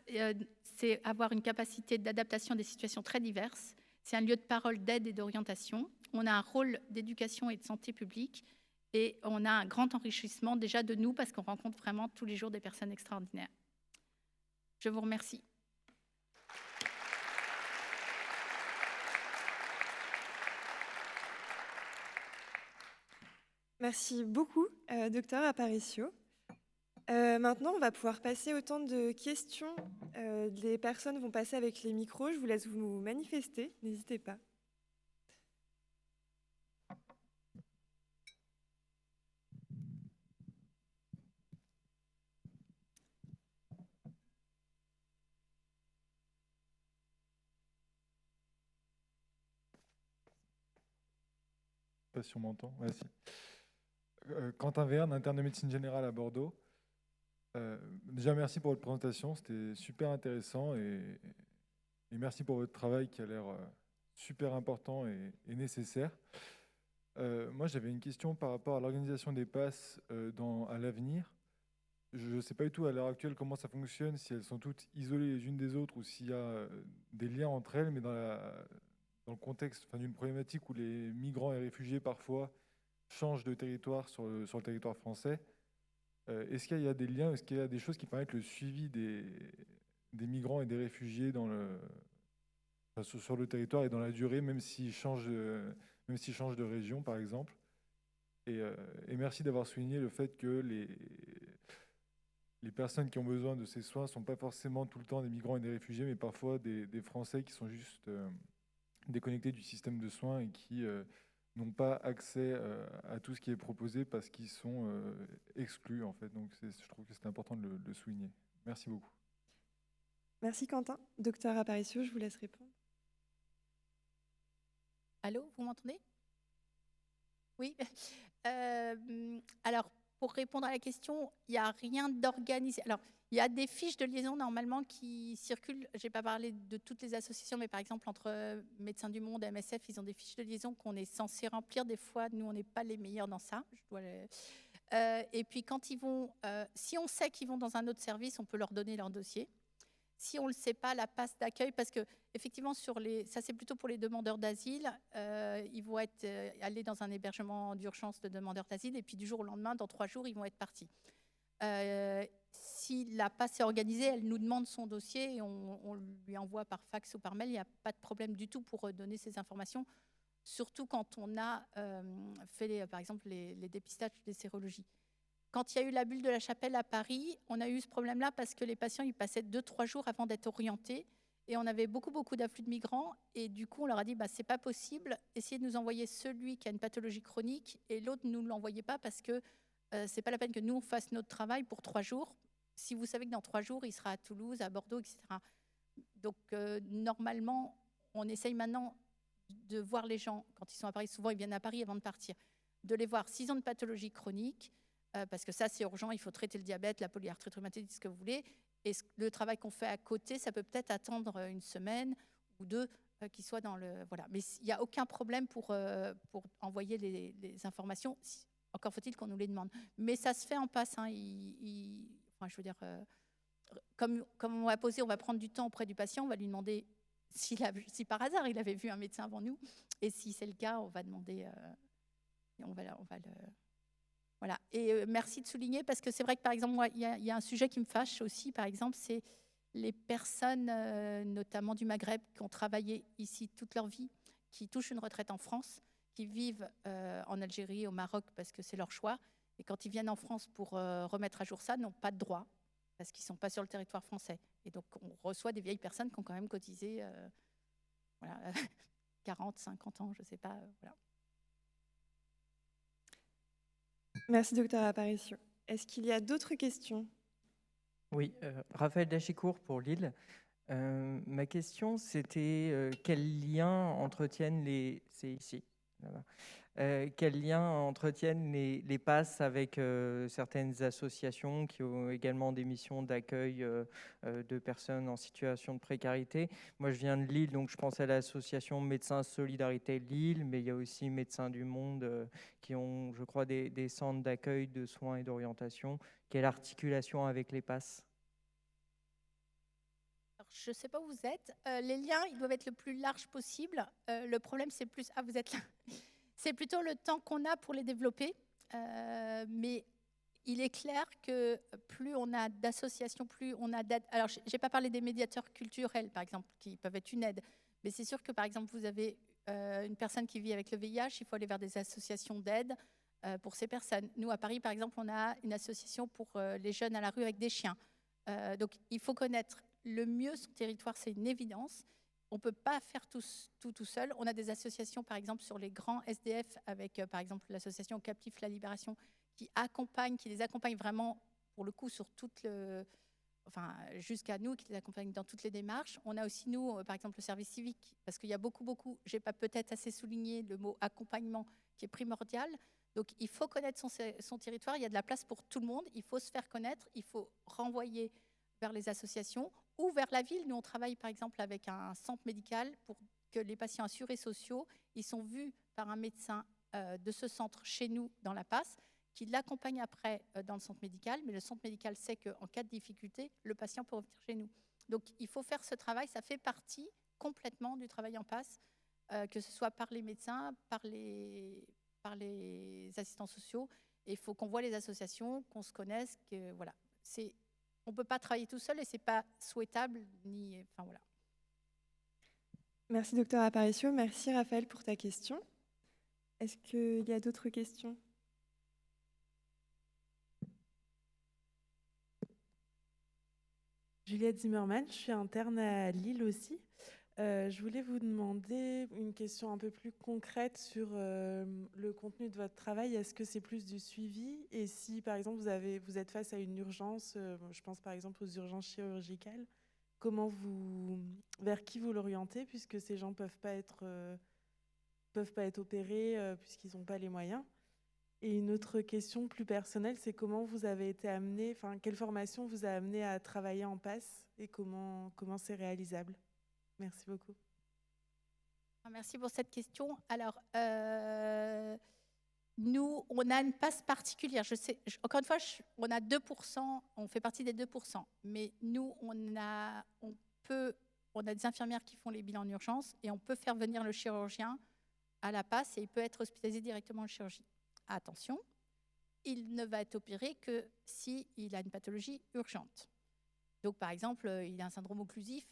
c'est avoir une capacité d'adaptation à des situations très diverses. C'est un lieu de parole, d'aide et d'orientation. On a un rôle d'éducation et de santé publique, et on a un grand enrichissement déjà de nous parce qu'on rencontre vraiment tous les jours des personnes extraordinaires. Je vous remercie. Merci beaucoup, docteur Aparicio. Maintenant, on va pouvoir passer au temps de questions. Les personnes vont passer avec les micros. Je vous laisse vous manifester. N'hésitez pas. Je ne sais pas si on m'entend. Ouais, si. Quentin Verne, interne de médecine générale à Bordeaux. Déjà, merci pour votre présentation, c'était super intéressant et merci pour votre travail qui a l'air super important et nécessaire. Moi, j'avais une question par rapport à l'organisation des PASS à l'avenir. Je ne sais pas du tout à l'heure actuelle comment ça fonctionne, si elles sont toutes isolées les unes des autres ou s'il y a des liens entre elles, mais dans le contexte d'une problématique où les migrants et réfugiés parfois changent de territoire sur le territoire français. Est-ce qu'il y a des liens, est-ce qu'il y a des choses qui permettent le suivi des migrants et des réfugiés sur le territoire et dans la durée, même s'ils changent de région, par exemple? Et merci d'avoir souligné le fait que les personnes qui ont besoin de ces soins ne sont pas forcément tout le temps des migrants et des réfugiés, mais parfois des Français qui sont juste déconnectés du système de soins et qui n'ont pas accès à tout ce qui est proposé parce qu'ils sont exclus, en fait. Donc, je trouve que c'est important de le souligner. Merci beaucoup. Merci, Quentin. Docteur Aparicio, je vous laisse répondre. Allô, vous m'entendez? Oui. Alors, pour répondre à la question, il n'y a rien d'organisé. Alors, il y a des fiches de liaison normalement qui circulent. Je n'ai pas parlé de toutes les associations, mais par exemple, entre Médecins du Monde et MSF, ils ont des fiches de liaison qu'on est censé remplir. Des fois, nous, on n'est pas les meilleurs dans ça. Et puis, quand ils vont, si on sait qu'ils vont dans un autre service, on peut leur donner leur dossier. Si on ne le sait pas, la passe d'accueil, parce que effectivement, ça c'est plutôt pour les demandeurs d'asile, ils vont aller dans un hébergement d'urgence de demandeurs d'asile, et puis du jour au lendemain, dans 3 jours, ils vont être partis. Si la passe est organisée, elle nous demande son dossier et on lui envoie par fax ou par mail. Il n'y a pas de problème du tout pour donner ces informations. surtout quand on a fait, par exemple, les dépistages des sérologies. Quand il y a eu la bulle de la Chapelle à Paris, on a eu ce problème-là parce que les patients ils passaient 2-3 jours avant d'être orientés et on avait beaucoup d'afflux de migrants et du coup on leur a dit c'est pas possible, essayez de nous envoyer celui qui a une pathologie chronique et l'autre ne nous l'envoyez pas parce que c'est pas la peine que nous on fasse notre travail pour 3 jours. Si vous savez que dans 3 jours il sera à Toulouse, à Bordeaux, etc. Donc normalement on essaye maintenant de voir les gens quand ils sont à Paris, souvent ils viennent à Paris avant de partir, de les voir s'ils ont une pathologie chronique. Parce que ça, c'est urgent, il faut traiter le diabète, la polyarthrite rhumatoïde, ce que vous voulez. Et le travail qu'on fait à côté, ça peut peut-être attendre une semaine ou 2 qu'il soit dans le... Voilà. Mais il n'y a aucun problème pour envoyer les informations. Encore faut-il qu'on nous les demande. Mais ça se fait en passe. Hein. Enfin, je veux dire, comme on va poser, on va prendre du temps auprès du patient, on va lui demander si par hasard il avait vu un médecin avant nous. Et si c'est le cas, on va demander... on va le... Voilà. Et merci de souligner, parce que c'est vrai que, par exemple, moi, il y a un sujet qui me fâche aussi, par exemple, c'est les personnes, notamment du Maghreb, qui ont travaillé ici toute leur vie, qui touchent une retraite en France, qui vivent en Algérie, au Maroc, parce que c'est leur choix. Et quand ils viennent en France pour remettre à jour ça, n'ont pas de droit, parce qu'ils ne sont pas sur le territoire français. Et donc, on reçoit des vieilles personnes qui ont quand même cotisé 40, 50 ans, je ne sais pas. Voilà. Merci, docteur Aparicio. Est-ce qu'il y a d'autres questions? Oui, Raphaël Dachicourt pour Lille. Ma question, c'était quel lien entretiennent les... C'est ici. Voilà. Quel lien entretiennent les PASS avec certaines associations qui ont également des missions d'accueil de personnes en situation de précarité. Moi, je viens de Lille, donc je pense à l'association Médecins Solidarité Lille, mais il y a aussi Médecins du Monde qui ont, je crois, des centres d'accueil, de soins et d'orientation. Quelle articulation avec les PASS? Je ne sais pas où vous êtes. Les liens, ils doivent être le plus large possible. Le problème, c'est plus... Ah, vous êtes là. C'est plutôt le temps qu'on a pour les développer. Mais il est clair que plus on a d'associations, plus on a d'aide. Alors, je n'ai pas parlé des médiateurs culturels, par exemple, qui peuvent être une aide. Mais c'est sûr que, par exemple, vous avez une personne qui vit avec le VIH, il faut aller vers des associations d'aide pour ces personnes. Nous, à Paris, par exemple, on a une association pour les jeunes à la rue avec des chiens. Donc, il faut connaître le mieux son territoire, c'est une évidence. On ne peut pas faire tout seul. On a des associations, par exemple, sur les grands SDF, avec, par exemple, l'association Captif La Libération, qui les accompagne vraiment, pour le coup, sur jusqu'à nous, qui les accompagne dans toutes les démarches. On a aussi, nous, par exemple, le service civique, parce qu'il y a beaucoup, je n'ai pas peut-être assez souligné le mot accompagnement, qui est primordial. Donc, il faut connaître son territoire. Il y a de la place pour tout le monde. Il faut se faire connaître. Il faut renvoyer vers les associations ou vers la ville. Nous, on travaille par exemple avec un centre médical pour que les patients assurés sociaux, ils sont vus par un médecin de ce centre chez nous dans la PASS, qui l'accompagne après dans le centre médical, mais le centre médical sait qu'en cas de difficulté, le patient peut revenir chez nous. Donc, il faut faire ce travail, ça fait partie complètement du travail en PASS, que ce soit par les médecins, par les assistants sociaux, et il faut qu'on voit les associations, qu'on se connaisse, que voilà, on ne peut pas travailler tout seul et ce n'est pas souhaitable. Voilà. Merci, docteur Aparicio. Merci, Raphaël, pour ta question. Est-ce qu'il y a d'autres questions? Juliette Zimmermann, je suis interne à Lille aussi. Je voulais vous demander une question un peu plus concrète sur le contenu de votre travail. Est-ce que c'est plus du suivi? Et si, par exemple, vous êtes face à une urgence, je pense par exemple aux urgences chirurgicales, vers qui vous l'orientez, puisque ces gens peuvent pas être opérés puisqu'ils n'ont pas les moyens? Et une autre question plus personnelle, c'est comment vous avez été amené, quelle formation vous a amené à travailler en PASS et comment c'est réalisable? Merci beaucoup. Merci pour cette question. Alors, nous, on a une passe particulière. Encore une fois, on a 2%, on fait partie des 2%. Mais nous, on a des infirmières qui font les bilans en urgence et on peut faire venir le chirurgien à la passe et il peut être hospitalisé directement en chirurgie. Attention, il ne va être opéré que s'il a une pathologie urgente. Donc, par exemple, il a un syndrome occlusif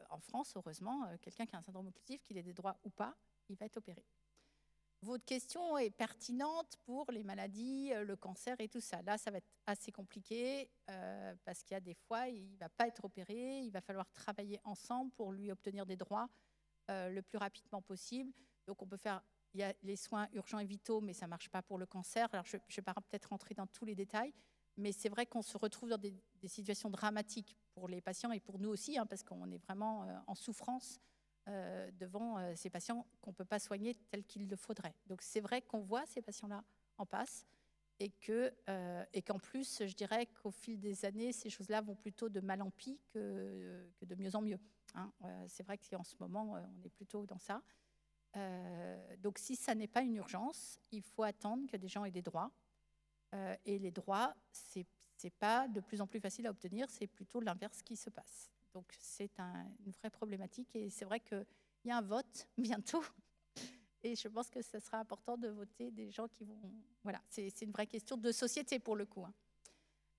en France, heureusement, quelqu'un qui a un syndrome occlusif, qu'il ait des droits ou pas, il va être opéré. Votre question est pertinente pour les maladies, le cancer et tout ça. Là, ça va être assez compliqué parce qu'il y a des fois, il ne va pas être opéré. Il va falloir travailler ensemble pour lui obtenir des droits le plus rapidement possible. Donc, on peut faire, il y a les soins urgents et vitaux, mais ça ne marche pas pour le cancer. Alors, je ne vais pas peut-être rentrer dans tous les détails, mais c'est vrai qu'on se retrouve dans des situations dramatiques pour les patients et pour nous aussi, parce qu'on est vraiment en souffrance devant ces patients qu'on ne peut pas soigner tel qu'il le faudrait. Donc c'est vrai qu'on voit ces patients-là en passe et qu'en plus, je dirais qu'au fil des années, ces choses-là vont plutôt de mal en pis que de mieux en mieux. C'est vrai qu'en ce moment, on est plutôt dans ça. Donc si ça n'est pas une urgence, il faut attendre que des gens aient des droits. Et les droits, c'est pas de plus en plus facile à obtenir, c'est plutôt l'inverse qui se passe. Donc, c'est une vraie problématique. Et c'est vrai qu'il y a un vote bientôt. Et je pense que ce sera important de voter des gens qui vont... Voilà, c'est une vraie question de société pour le coup.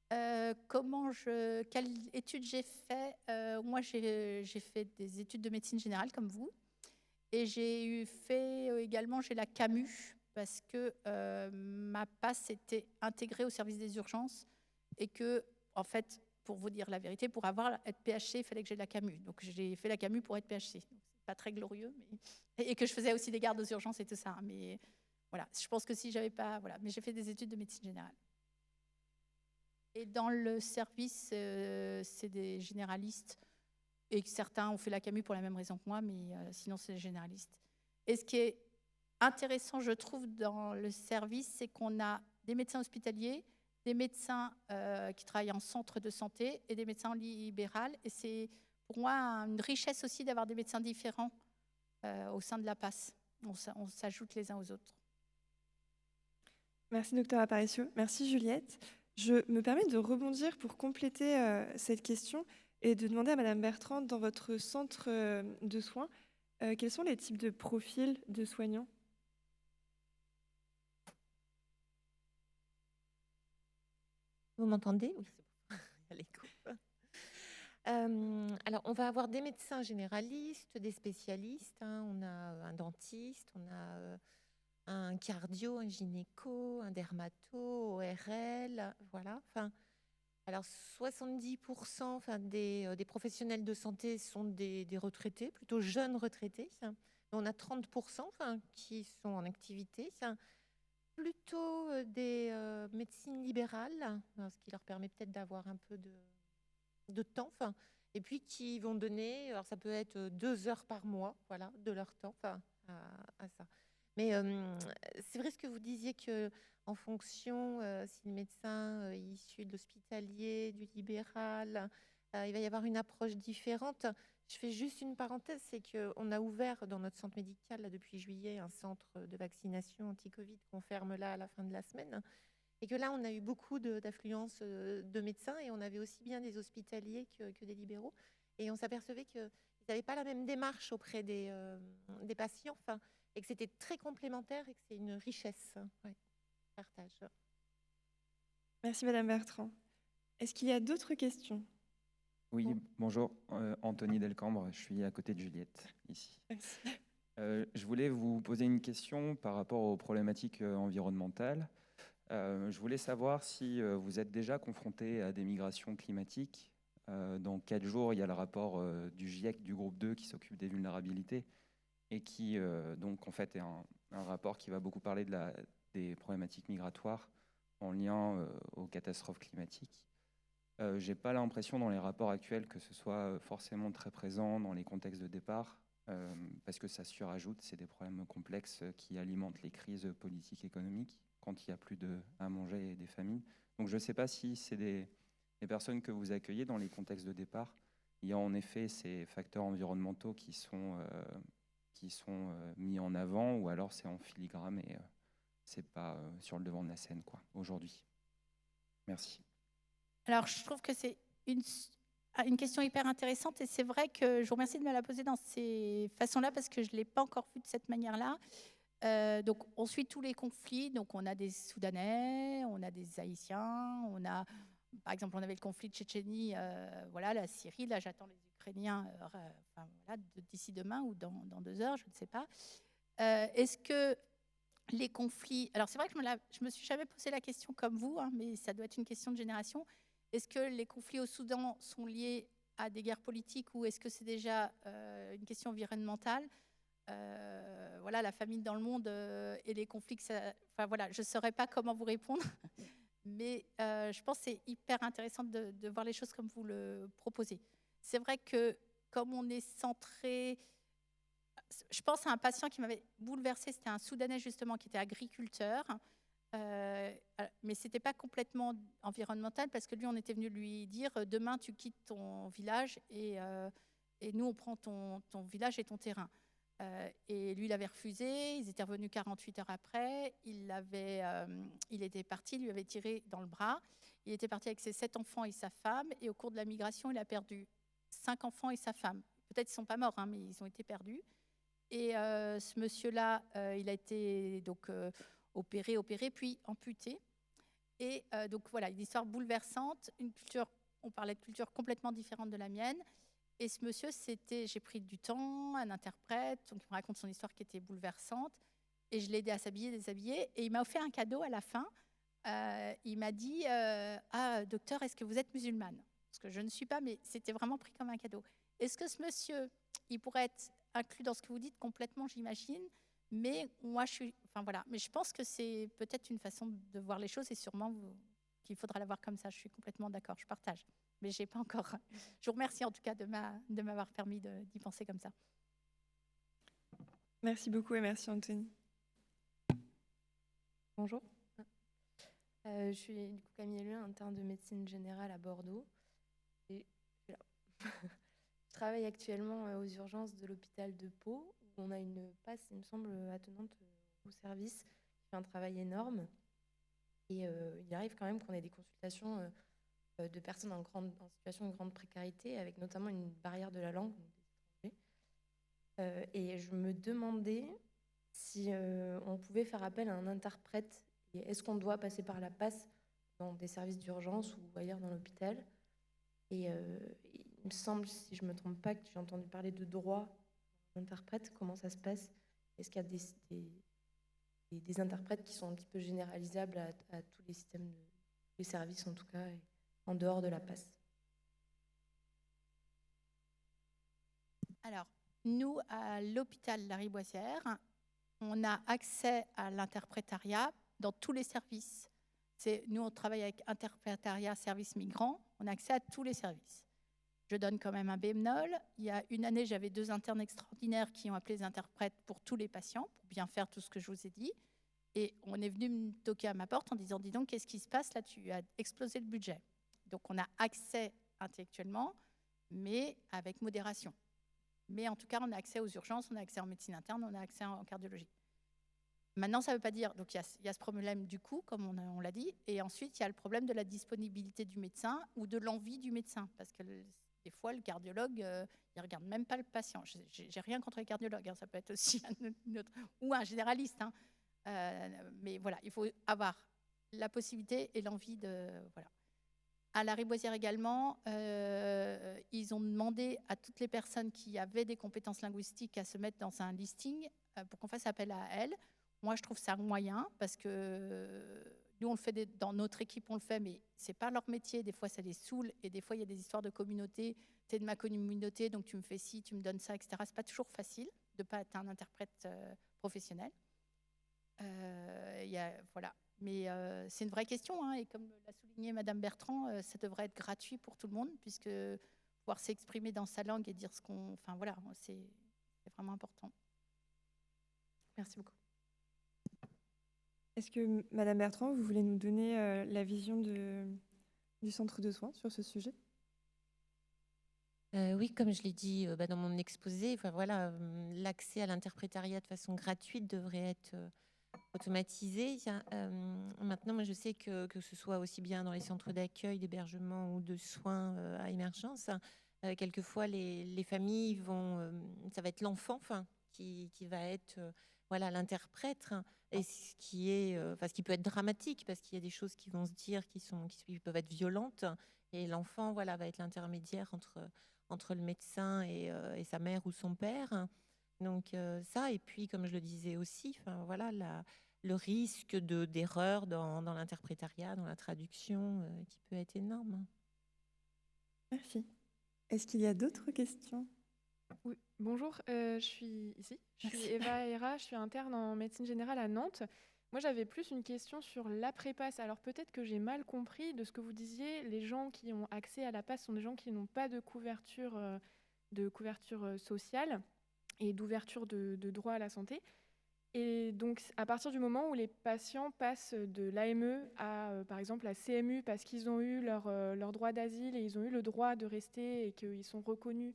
Quelle étude j'ai fait Moi, j'ai fait des études de médecine générale comme vous. Et j'ai également la CAMU parce que ma passe était intégrée au service des urgences et que, en fait, pour vous dire la vérité, pour être PHC, il fallait que j'ai la CAMU. Donc, j'ai fait la CAMU pour être PHC. C'est pas très glorieux, mais... et que je faisais aussi des gardes aux urgences et tout ça. Mais voilà, je pense que si j'avais pas... Voilà, mais j'ai fait des études de médecine générale. Et dans le service, c'est des généralistes. Et certains ont fait la CAMU pour la même raison que moi, mais sinon, c'est des généralistes. Et ce qui est intéressant, je trouve, dans le service, c'est qu'on a des médecins hospitaliers, des médecins qui travaillent en centre de santé et des médecins en libéral. Et c'est pour moi une richesse aussi d'avoir des médecins différents au sein de la PAS. On s'ajoute les uns aux autres. Merci, docteur Aparicio. Merci, Juliette. Je me permets de rebondir pour compléter cette question et de demander à Madame Bertrand, dans votre centre de soins, quels sont les types de profils de soignants ? Vous m'entendez? Oui, c'est bon. Il y a les coupes. Alors, on va avoir des médecins généralistes, des spécialistes. On a un dentiste, on a un cardio, un gynéco, un dermato, ORL, voilà. Alors 70% des professionnels de santé sont des retraités, plutôt jeunes retraités. On a 30% qui sont en activité. Plutôt des médecines libérales, ce qui leur permet peut-être d'avoir un peu de temps, et puis qui vont donner, alors ça peut être 2 heures par mois, voilà, de leur temps à ça. Mais c'est vrai ce que vous disiez que en fonction, si le médecin issu de l'hospitalier, du libéral, il va y avoir une approche différente. Je fais juste une parenthèse, c'est qu'on a ouvert dans notre centre médical là, depuis juillet un centre de vaccination anti-Covid qu'on ferme là à la fin de la semaine. Et que là, on a eu beaucoup d'affluence de médecins et on avait aussi bien des hospitaliers que des libéraux. Et on s'apercevait qu'ils n'avaient pas la même démarche auprès des patients, et que c'était très complémentaire et que c'est une richesse. Ouais, partage. Merci Madame Bertrand. Est-ce qu'il y a d'autres questions ? Oui, bonjour, Anthony Delcambre, je suis à côté de Juliette, ici. Merci. Je voulais vous poser une question par rapport aux problématiques environnementales. Je voulais savoir si vous êtes déjà confronté à des migrations climatiques. Dans 4 jours, il y a le rapport du GIEC du groupe 2 qui s'occupe des vulnérabilités et qui, donc, en fait, est un rapport qui va beaucoup parler des problématiques migratoires en lien aux catastrophes climatiques. J'ai pas l'impression dans les rapports actuels que ce soit forcément très présent dans les contextes de départ, parce que ça surajoute, c'est des problèmes complexes qui alimentent les crises politiques et économiques quand il n'y a plus à manger et des famines. Donc je ne sais pas si c'est des personnes que vous accueillez dans les contextes de départ. Il y a en effet ces facteurs environnementaux qui sont mis en avant, ou alors c'est en filigrane et c'est pas sur le devant de la scène aujourd'hui. Merci. Alors, je trouve que c'est une question hyper intéressante et c'est vrai que je vous remercie de me la poser dans ces façons-là parce que je ne l'ai pas encore vue de cette manière-là. Donc, on suit tous les conflits. Donc, on a des Soudanais, on a des Haïtiens, on a, par exemple, on avait le conflit de Tchétchénie, voilà, la Syrie. Là, j'attends les Ukrainiens d'ici demain ou dans 2 heures, je ne sais pas. Est-ce que les conflits... Alors c'est vrai que je me suis jamais posé la question comme vous, hein, mais ça doit être une question de génération. Est-ce que les conflits au Soudan sont liés à des guerres politiques ou est-ce que c'est déjà une question environnementale? Voilà, la famine dans le monde et les conflits, enfin voilà, je ne saurais pas comment vous répondre, mais je pense que c'est hyper intéressant de voir les choses comme vous le proposez. C'est vrai que comme on est centré, je pense à un patient qui m'avait bouleversée, c'était un Soudanais justement qui était agriculteur, mais ce n'était pas complètement environnemental parce que lui, on était venu lui dire demain tu quittes ton village et nous on prend ton village et ton terrain. Et lui, il avait refusé. Ils étaient revenus 48 heures après. Il était parti, il lui avait tiré dans le bras. Il était parti avec ses 7 enfants et sa femme. Et au cours de la migration, il a perdu 5 enfants et sa femme. Peut-être qu'ils ne sont pas morts, hein, mais ils ont été perdus. Et ce monsieur-là, il a été donc, opéré, puis amputé. Et donc voilà, une histoire bouleversante. On parlait de culture complètement différente de la mienne. Et ce monsieur, j'ai pris du temps, un interprète, donc il me raconte son histoire qui était bouleversante. Et je l'ai aidé à s'habiller, déshabiller. Et il m'a offert un cadeau à la fin. Il m'a dit docteur, est-ce que vous êtes musulmane? Parce que je ne suis pas, mais c'était vraiment pris comme un cadeau. Est-ce que ce monsieur, il pourrait être inclus dans ce que vous dites complètement, j'imagine? Mais moi, enfin voilà. Mais je pense que c'est peut-être une façon de voir les choses et sûrement qu'il faudra la voir comme ça. Je suis complètement d'accord, je partage. Mais j'ai pas encore. Je vous remercie en tout cas de m'avoir permis d'y penser comme ça. Merci beaucoup et merci Anthony. Bonjour. Je suis du coup Camille Elluin, interne de médecine générale à Bordeaux. Et je suis là. Je travaille actuellement aux urgences de l'hôpital de Pau, où on a une passe, il me semble, attenante au service, qui fait un travail énorme. Et il arrive quand même qu'on ait des consultations de personnes en situation de grande précarité, avec notamment une barrière de la langue, donc des étrangers. Et je me demandais si on pouvait faire appel à un interprète. Et est-ce qu'on doit passer par la passe dans des services d'urgence ou ailleurs dans l'hôpital? Et il me semble, si je ne me trompe pas, que j'ai entendu parler de droit d'interprète. Comment ça se passe? Est-ce qu'il y a des interprètes qui sont un petit peu généralisables à tous les systèmes, les services en tout cas, et en dehors de la passe? Alors, nous, à l'hôpital Lariboisière, on a accès à l'interprétariat dans tous les services. Nous, on travaille avec interprétariat service migrants. On a accès à tous les services. Je donne quand même un bémol. Il y a une année, j'avais 2 internes extraordinaires qui ont appelé les interprètes pour tous les patients, pour bien faire tout ce que je vous ai dit. Et on est venu me toquer à ma porte en disant, dis donc, qu'est-ce qui se passe là? Tu as explosé le budget. Donc, on a accès intellectuellement, mais avec modération. Mais en tout cas, on a accès aux urgences, on a accès en médecine interne, on a accès en cardiologie. Maintenant, ça ne veut pas dire... Donc, il y a ce problème du coût, comme on l'a dit. Et ensuite, il y a le problème de la disponibilité du médecin ou de l'envie du médecin. Parce que des fois, le cardiologue, il ne regarde même pas le patient. Je n'ai rien contre les cardiologues. Hein, ça peut être aussi un autre... Ou un généraliste. Hein. Mais voilà, il faut avoir la possibilité et l'envie de... Voilà. À Lariboisière également, ils ont demandé à toutes les personnes qui avaient des compétences linguistiques à se mettre dans un listing pour qu'on fasse appel à elles. Moi, je trouve ça moyen parce que nous, on le fait dans notre équipe, on le fait, mais c'est pas leur métier. Des fois, ça les saoule et des fois, il y a des histoires de communauté. Tu es de ma communauté, donc tu me fais ci, tu me donnes ça, etc. C'est pas toujours facile de pas être un interprète professionnel. Voilà. Mais c'est une vraie question, hein, et comme l'a souligné Madame Bertrand, ça devrait être gratuit pour tout le monde, puisque pouvoir s'exprimer dans sa langue et dire ce qu'on... Enfin voilà, c'est vraiment important. Merci beaucoup. Est-ce que Madame Bertrand, vous voulez nous donner la vision du centre de soins sur ce sujet? Oui, comme je l'ai dit dans mon exposé, enfin, voilà, l'accès à l'interprétariat de façon gratuite devrait être automatisé. Maintenant, moi, je sais que ce soit aussi bien dans les centres d'accueil, d'hébergement ou de soins à émergence, quelquefois les familles vont, ça va être l'enfant qui va être voilà, l'interprète, et ce qui peut être dramatique parce qu'il y a des choses qui vont se dire qui peuvent être violentes, et l'enfant voilà, va être l'intermédiaire entre le médecin et sa mère ou son père. Donc ça, et puis comme je le disais aussi, voilà, le risque d'erreur dans l'interprétariat, dans la traduction, qui peut être énorme. Merci. Est-ce qu'il y a d'autres questions? Oui, bonjour, je suis ici. Je suis Merci. Eva Hera, je suis interne en médecine générale à Nantes. Moi, j'avais plus une question sur l'après-pass. Alors peut-être que j'ai mal compris de ce que vous disiez. Les gens qui ont accès à la passe sont des gens qui n'ont pas de couverture sociale et d'ouverture de droit à la santé. Et donc, à partir du moment où les patients passent de l'AME à, par exemple, la CMU parce qu'ils ont eu leur droit d'asile et ils ont eu le droit de rester et qu'ils sont reconnus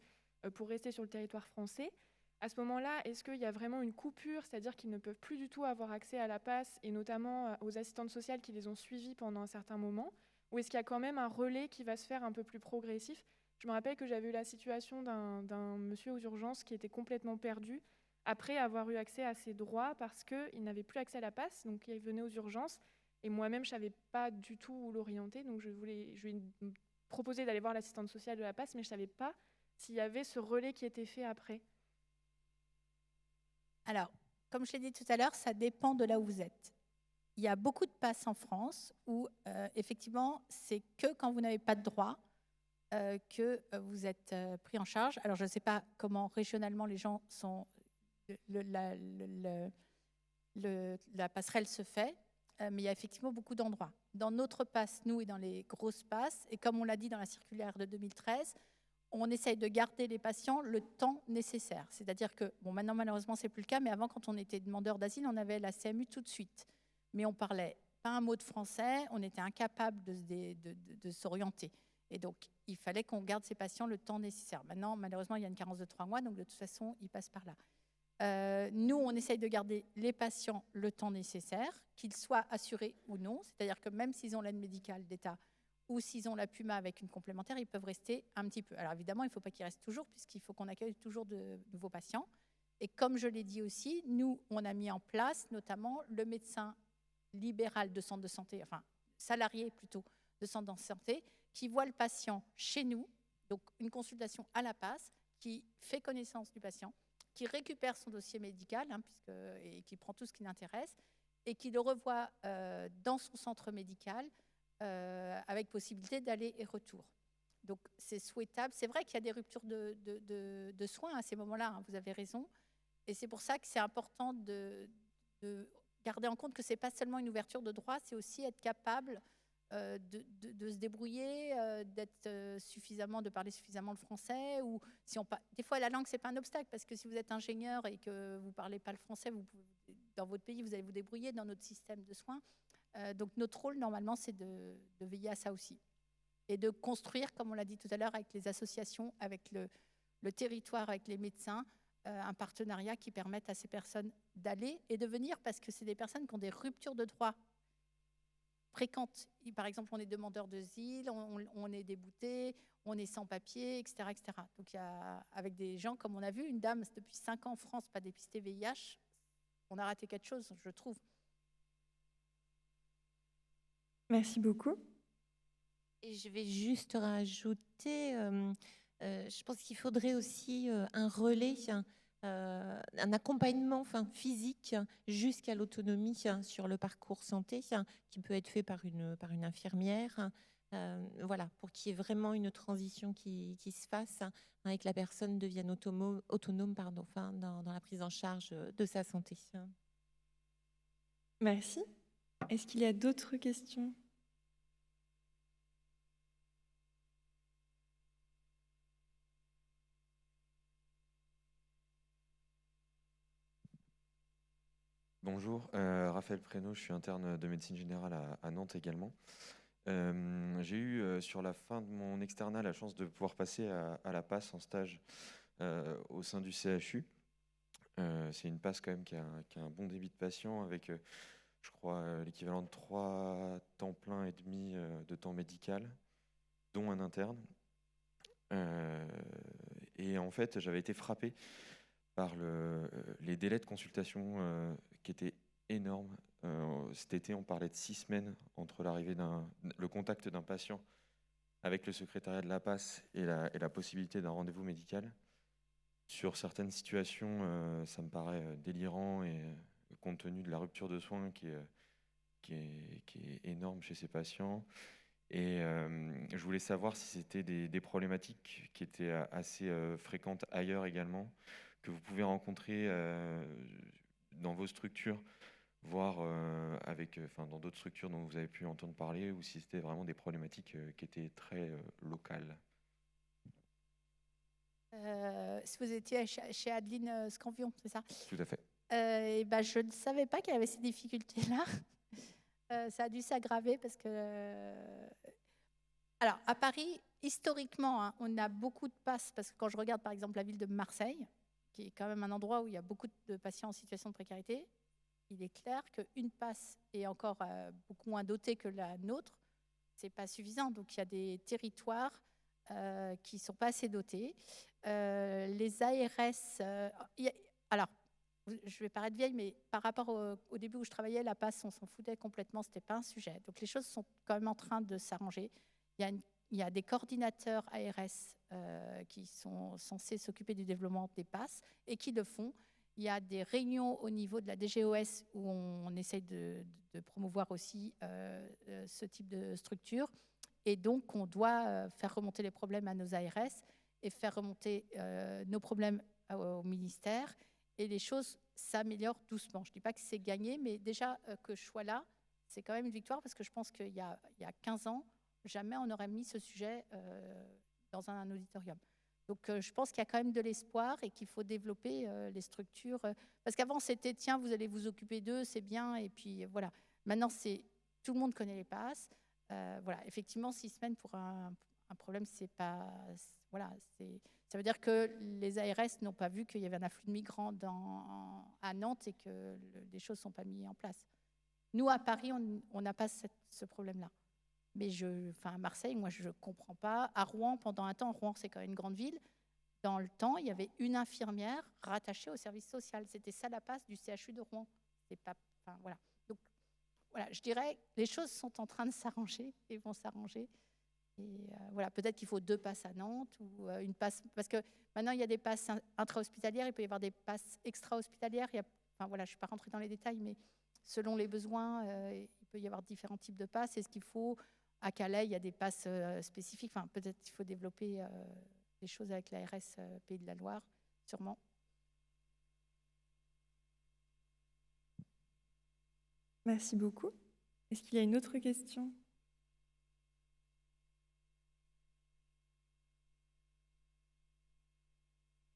pour rester sur le territoire français, à ce moment-là, est-ce qu'il y a vraiment une coupure, c'est-à-dire qu'ils ne peuvent plus du tout avoir accès à la PASS et notamment aux assistantes sociales qui les ont suivis pendant un certain moment, ou est-ce qu'il y a quand même un relais qui va se faire un peu plus progressif? Je me rappelle que j'avais eu la situation d'un monsieur aux urgences qui était complètement perdu après avoir eu accès à ses droits parce qu'il n'avait plus accès à la PASS, donc il venait aux urgences. Et moi-même, je ne savais pas du tout où l'orienter, donc je lui ai proposé d'aller voir l'assistante sociale de la PASS, mais je ne savais pas s'il y avait ce relais qui était fait après. Alors, comme je l'ai dit tout à l'heure, ça dépend de là où vous êtes. Il y a beaucoup de passes en France où, effectivement, c'est que quand vous n'avez pas de droit que vous êtes pris en charge. Alors, je ne sais pas comment régionalement les gens sont... la passerelle se fait, mais il y a effectivement beaucoup d'endroits. Dans notre passe, nous, et dans les grosses passes, et comme on l'a dit dans la circulaire de 2013, on essaye de garder les patients le temps nécessaire. C'est-à-dire que, bon, maintenant, malheureusement, ce n'est plus le cas, mais avant, quand on était demandeur d'asile, on avait la CMU tout de suite. Mais on parlait pas un mot de français, on était incapable de s'orienter. Et donc, il fallait qu'on garde ces patients le temps nécessaire. Maintenant, malheureusement, il y a une carence de 3 mois, donc de toute façon, ils passent par là. Nous, on essaye de garder les patients le temps nécessaire, qu'ils soient assurés ou non. C'est-à-dire que même s'ils ont l'aide médicale d'État ou s'ils ont la PUMA avec une complémentaire, ils peuvent rester un petit peu. Alors évidemment, il ne faut pas qu'ils restent toujours, puisqu'il faut qu'on accueille toujours de nouveaux patients. Et comme je l'ai dit aussi, nous, on a mis en place notamment le médecin libéral de centre de santé, enfin salarié plutôt de centre de santé, qui voit le patient chez nous, donc une consultation à la passe, qui fait connaissance du patient, qui récupère son dossier médical et qui prend tout ce qui l'intéresse et qui le revoit dans son centre médical avec possibilité d'aller et retour. Donc c'est souhaitable. C'est vrai qu'il y a des ruptures de soins à ces moments-là, hein, vous avez raison. Et c'est pour ça que c'est important de garder en compte que ce n'est pas seulement une ouverture de droit, c'est aussi être capable de se débrouiller, de parler suffisamment le français. Ou si des fois, la langue, ce n'est pas un obstacle, parce que si vous êtes ingénieur et que vous ne parlez pas le français, dans votre pays, vous allez vous débrouiller dans notre système de soins. Donc notre rôle, normalement, c'est de veiller à ça aussi. Et de construire, comme on l'a dit tout à l'heure, avec les associations, avec le territoire, avec les médecins, un partenariat qui permette à ces personnes d'aller et de venir, parce que c'est des personnes qui ont des ruptures de droit fréquentes. Par exemple, on est demandeur d'asile, on est débouté, on est sans papier, etc., etc. Donc, avec des gens, comme on a vu, une dame depuis 5 ans en France, pas dépistée VIH, on a raté quelque chose, je trouve. Merci beaucoup. Et je vais juste rajouter, je pense qu'il faudrait aussi un relais, un accompagnement physique jusqu'à l'autonomie sur le parcours santé qui peut être fait par une infirmière, voilà, pour qu'il y ait vraiment une transition qui se fasse et que la personne devienne autonome dans la prise en charge de sa santé. Merci. Est-ce qu'il y a d'autres questions ? Bonjour, Raphaël Prénaud, je suis interne de médecine générale à Nantes également. J'ai eu sur la fin de mon externat la chance de pouvoir passer à la PASS en stage au sein du CHU. C'est une PASS quand même qui a un bon débit de patients avec, je crois, l'équivalent de 3 temps plein et demi de temps médical, dont un interne. Et en fait, j'avais été frappé par les délais de consultation qui étaient énormes. Cet été, on parlait de 6 semaines entre le contact d'un patient avec le secrétariat de la PASS et la possibilité d'un rendez-vous médical, sur certaines situations, ça me paraît délirant et compte tenu de la rupture de soins qui est énorme chez ces patients. Et je voulais savoir si c'était des problématiques qui étaient assez fréquentes ailleurs également, que vous pouvez rencontrer dans vos structures, voire dans d'autres structures dont vous avez pu entendre parler, ou si c'était vraiment des problématiques qui étaient très locales. Si vous étiez chez Adeline Scanvion, c'est ça? Tout à fait. Et ben, je ne savais pas qu'elle avait ces difficultés-là. Ça a dû s'aggraver parce que... Alors, à Paris, historiquement, hein, on a beaucoup de passes, parce que quand je regarde par exemple la ville de Marseille, qui est quand même un endroit où il y a beaucoup de patients en situation de précarité, il est clair qu'une passe est encore beaucoup moins dotée que la nôtre, ce n'est pas suffisant. Donc, il y a des territoires qui ne sont pas assez dotés. Les ARS... alors, je vais paraître vieille, mais par rapport au début où je travaillais, la passe, on s'en foutait complètement, ce n'était pas un sujet. Donc, les choses sont quand même en train de s'arranger. Il y a des coordinateurs ARS qui sont censés s'occuper du développement des passes et qui le font. Il y a des réunions au niveau de la DGOS où on essaye de promouvoir aussi ce type de structure. Et donc, on doit faire remonter les problèmes à nos ARS et faire remonter nos problèmes au ministère. Et les choses s'améliorent doucement. Je ne dis pas que c'est gagné, mais déjà que je sois là, c'est quand même une victoire parce que je pense qu'il y a 15 ans, jamais on n'aurait mis ce sujet dans un auditorium. Donc, je pense qu'il y a quand même de l'espoir et qu'il faut développer les structures. Parce qu'avant, c'était, tiens, vous allez vous occuper d'eux, c'est bien. Et puis, voilà. Maintenant, tout le monde connaît les passes. Voilà. Effectivement, 6 semaines pour un problème, c'est pas... Voilà, ça veut dire que les ARS n'ont pas vu qu'il y avait un afflux de migrants à Nantes et que les choses ne sont pas mises en place. Nous, à Paris, on n'a pas ce problème-là. Mais à Marseille, moi, je ne comprends pas. À Rouen, pendant un temps, Rouen, c'est quand même une grande ville. Dans le temps, il y avait une infirmière rattachée au service social. C'était ça la passe du CHU de Rouen. C'est pas, voilà. Donc, voilà, je dirais, les choses sont en train de s'arranger et vont s'arranger. Et voilà, peut-être qu'il faut 2 passes à Nantes ou une passe, parce que maintenant il y a des passes intra-hospitalières, il peut y avoir des passes extra-hospitalières. Voilà, je ne suis pas rentrée dans les détails, mais selon les besoins, il peut y avoir différents types de passes. Est-ce qu'il faut, à Calais, il y a des passes spécifiques. Peut-être qu'il faut développer des choses avec l'ARS Pays de la Loire, sûrement. Merci beaucoup. Est-ce qu'il y a une autre question ?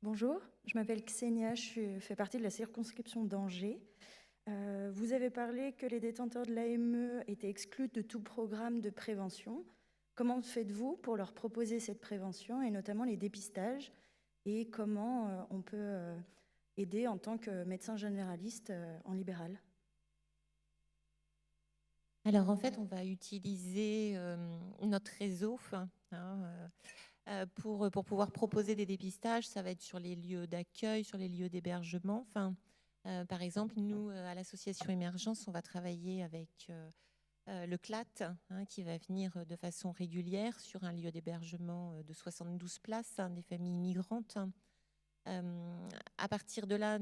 Bonjour, je m'appelle Ksenia, je fais partie de la circonscription d'Angers. Vous avez parlé que les détenteurs de l'AME étaient exclus de tout programme de prévention. Comment faites-vous pour leur proposer cette prévention et notamment les dépistages et comment on peut aider en tant que médecin généraliste en libéral ? Alors en fait, on va utiliser notre réseau pour pouvoir proposer des dépistages. Ça va être sur les lieux d'accueil, sur les lieux d'hébergement. Par exemple, nous, à l'association Émergence, on va travailler avec le CLAT, qui va venir de façon régulière sur un lieu d'hébergement de 72 places, des familles migrantes. À partir de là,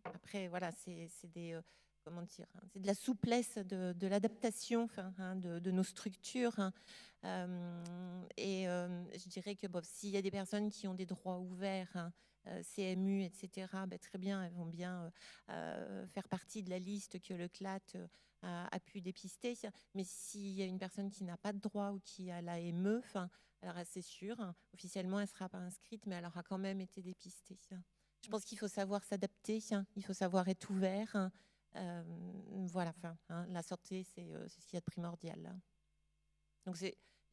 après, voilà, c'est des... comment dire, c'est de la souplesse de l'adaptation de nos structures. Et je dirais que s'il y a des personnes qui ont des droits ouverts, CMU, etc., très bien, elles vont bien faire partie de la liste que le CLAT a pu dépister. Mais s'il y a une personne qui n'a pas de droit ou qui a l'AME, alors c'est sûr, officiellement, elle ne sera pas inscrite, mais elle aura quand même été dépistée. Je pense qu'il faut savoir s'adapter, il faut savoir être ouvert. Voilà, la santé, c'est ce qu'il y a de primordial. Là. Donc, je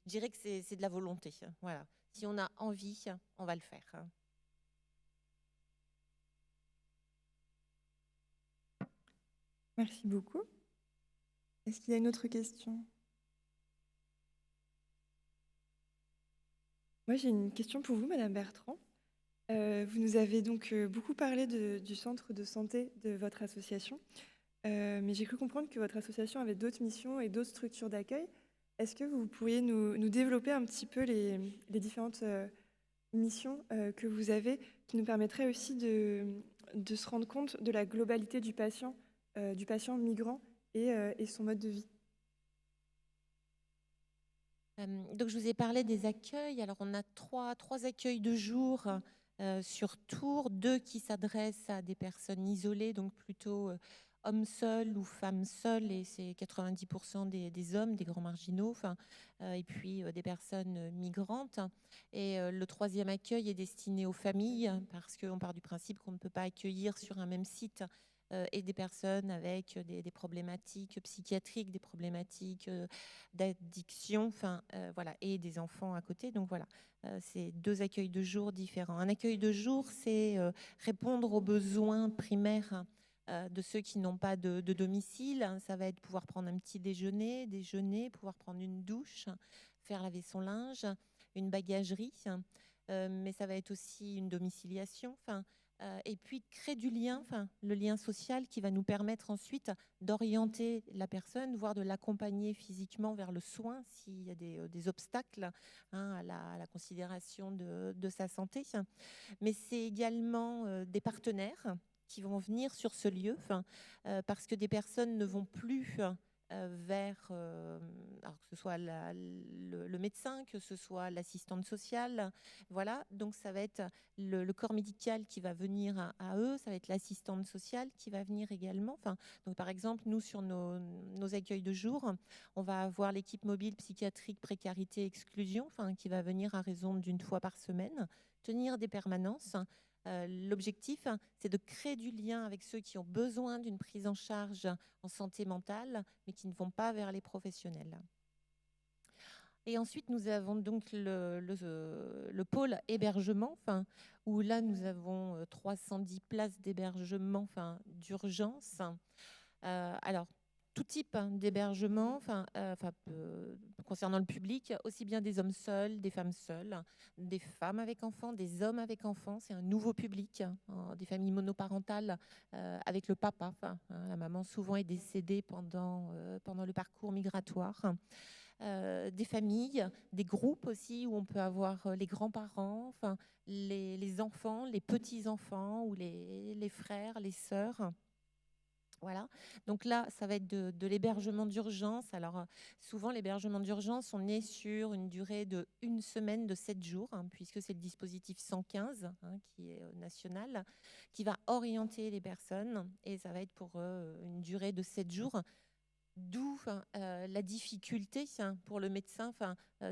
dirais que c'est de la volonté. Voilà. Si on a envie, on va le faire. Merci beaucoup. Est-ce qu'il y a une autre question ? Moi, j'ai une question pour vous, Madame Bertrand. Vous nous avez donc beaucoup parlé du centre de santé de votre association, mais j'ai cru comprendre que votre association avait d'autres missions et d'autres structures d'accueil. Est-ce que vous pourriez nous développer un petit peu les différentes missions que vous avez, qui nous permettrait aussi de se rendre compte de la globalité du patient migrant et son mode de vie. Donc, je vous ai parlé des accueils. Alors, on a trois accueils de jour sur Tours, 2 qui s'adressent à des personnes isolées, donc plutôt hommes seuls ou femmes seules, et c'est 90% des hommes, des grands marginaux, et puis des personnes migrantes. Et le 3e accueil est destiné aux familles, parce qu'on part du principe qu'on ne peut pas accueillir sur un même site et des personnes avec des problématiques psychiatriques, des problématiques d'addiction, voilà, et des enfants à côté. Donc voilà, c'est 2 accueils de jour différents. Un accueil de jour, c'est répondre aux besoins primaires de ceux qui n'ont pas de domicile. Ça va être pouvoir prendre un petit déjeuner, pouvoir prendre une douche, faire laver son linge, une bagagerie, mais ça va être aussi une domiciliation, et puis créer du lien, le lien social qui va nous permettre ensuite d'orienter la personne, voire de l'accompagner physiquement vers le soin s'il y a des obstacles à la considération de sa santé. Mais c'est également des partenaires qui vont venir sur ce lieu, parce que des personnes ne vont plus vers, alors que ce soit le médecin, que ce soit l'assistante sociale, voilà. Donc ça va être le corps médical qui va venir à eux, ça va être l'assistante sociale qui va venir également. Donc par exemple, nous sur nos accueils de jour, on va avoir l'équipe mobile psychiatrique précarité exclusion, qui va venir à raison d'1 fois par semaine, tenir des permanences. L'objectif, c'est de créer du lien avec ceux qui ont besoin d'une prise en charge en santé mentale, mais qui ne vont pas vers les professionnels. Et ensuite, nous avons donc le pôle hébergement, où là, nous avons 310 places d'hébergement d'urgence. Alors, tout type d'hébergement, concernant le public, aussi bien des hommes seuls, des femmes seules, des femmes avec enfants, des hommes avec enfants. C'est un nouveau public, des familles monoparentales avec le papa. La maman souvent est décédée pendant le parcours migratoire. Des familles, des groupes aussi où on peut avoir les grands-parents, les enfants, les petits-enfants ou les frères, les sœurs. Voilà, donc là, ça va être de l'hébergement d'urgence. Alors, souvent, l'hébergement d'urgence, on est sur une durée de 1 semaine de 7 jours, puisque c'est le dispositif 115, qui est national, qui va orienter les personnes, et ça va être pour une durée de 7 jours. D'où la difficulté pour le médecin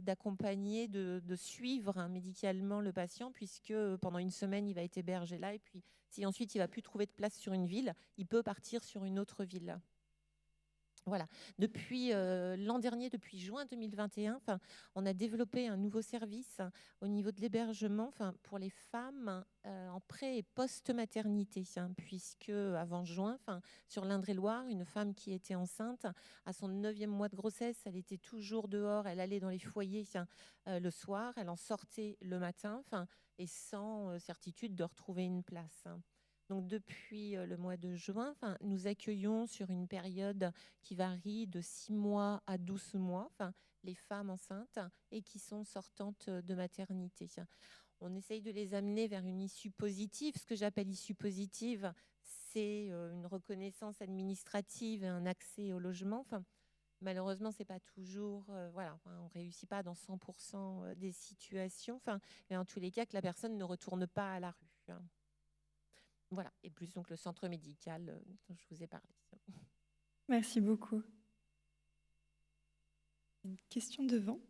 d'accompagner, de suivre médicalement le patient, puisque pendant 1 semaine, il va être hébergé là, et puis si ensuite il ne va plus trouver de place sur une ville, il peut partir sur une autre ville. Voilà. Depuis l'an dernier, depuis juin 2021, on a développé un nouveau service au niveau de l'hébergement pour les femmes en pré- et post-maternité, puisque avant juin, sur l'Indre-et-Loire, une femme qui était enceinte, à son 9e mois de grossesse, elle était toujours dehors, elle allait dans les foyers le soir, elle en sortait le matin, et sans certitude de retrouver une place. Donc depuis le mois de juin, nous accueillons sur une période qui varie de 6 mois à 12 mois, les femmes enceintes et qui sont sortantes de maternité. On essaye de les amener vers une issue positive. Ce que j'appelle issue positive, c'est une reconnaissance administrative et un accès au logement. Malheureusement, c'est pas toujours, voilà, on réussit pas dans 100% des situations. Mais en tous les cas, que la personne ne retourne pas à la rue. Voilà, et plus donc le centre médical dont je vous ai parlé. Merci beaucoup. Une question devant.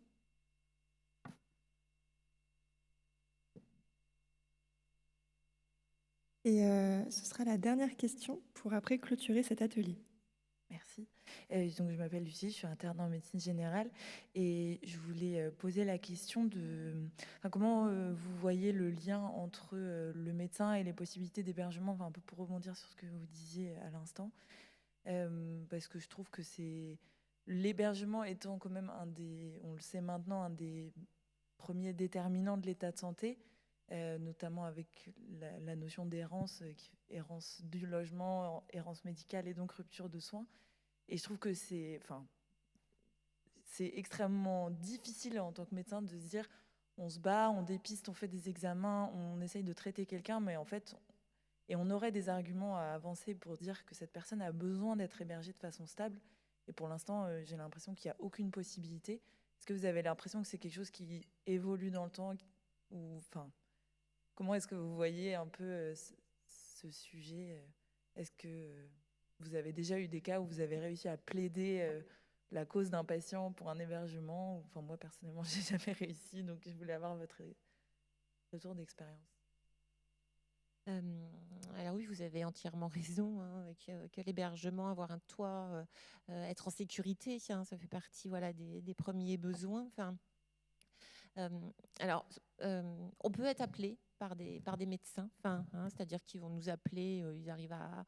Et ce sera la dernière question pour après clôturer cet atelier. Merci. Donc, je m'appelle Lucie, je suis interne en médecine générale et je voulais poser la question de comment vous voyez le lien entre le médecin et les possibilités d'hébergement, un peu pour rebondir sur ce que vous disiez à l'instant, parce que je trouve que c'est l'hébergement étant quand même on le sait maintenant, un des premiers déterminants de l'état de santé, notamment avec la notion d'errance, errance du logement, errance médicale et donc rupture de soins. Et je trouve que c'est extrêmement difficile en tant que médecin de se dire on se bat, on dépiste, on fait des examens, on essaye de traiter quelqu'un, mais en fait, et on aurait des arguments à avancer pour dire que cette personne a besoin d'être hébergée de façon stable. Et pour l'instant, j'ai l'impression qu'il n'y a aucune possibilité. Est-ce que vous avez l'impression que c'est quelque chose qui évolue dans le temps ou, enfin, comment est-ce que vous voyez un peu ce sujet? Est-ce que vous avez déjà eu des cas où vous avez réussi à plaider la cause d'un patient pour un hébergement? Enfin, moi, personnellement, j'ai jamais réussi, donc je voulais avoir votre retour d'expérience. Alors oui, vous avez entièrement raison, hein, que l'hébergement, avoir un toit, être en sécurité, ça fait partie voilà, des premiers besoins. Enfin, alors, on peut être appelé par des médecins, enfin, hein, c'est-à-dire qu'ils vont nous appeler, ils arrivent à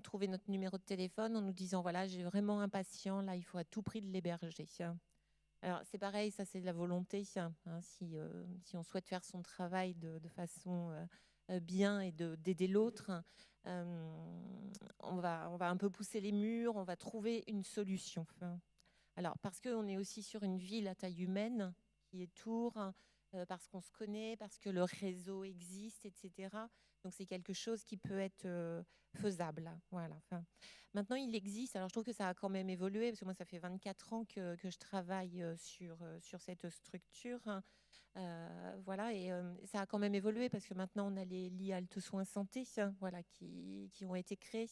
trouver notre numéro de téléphone en nous disant, voilà, j'ai vraiment un patient, là, il faut à tout prix de l'héberger. Alors, c'est pareil, ça, c'est de la volonté. Hein, si on souhaite faire son travail de façon bien et d'aider l'autre, on va un peu pousser les murs, on va trouver une solution. Enfin, alors, parce qu'on est aussi sur une ville à taille humaine, qui est Tours, parce qu'on se connaît, parce que le réseau existe, etc. Donc, c'est quelque chose qui peut être faisable. Voilà. Enfin, maintenant, il existe. Alors, je trouve que ça a quand même évolué, parce que moi, ça fait 24 ans que je travaille sur cette structure. Voilà, et ça a quand même évolué, parce que maintenant, on a les lits halte soins santé, voilà, qui ont été créés.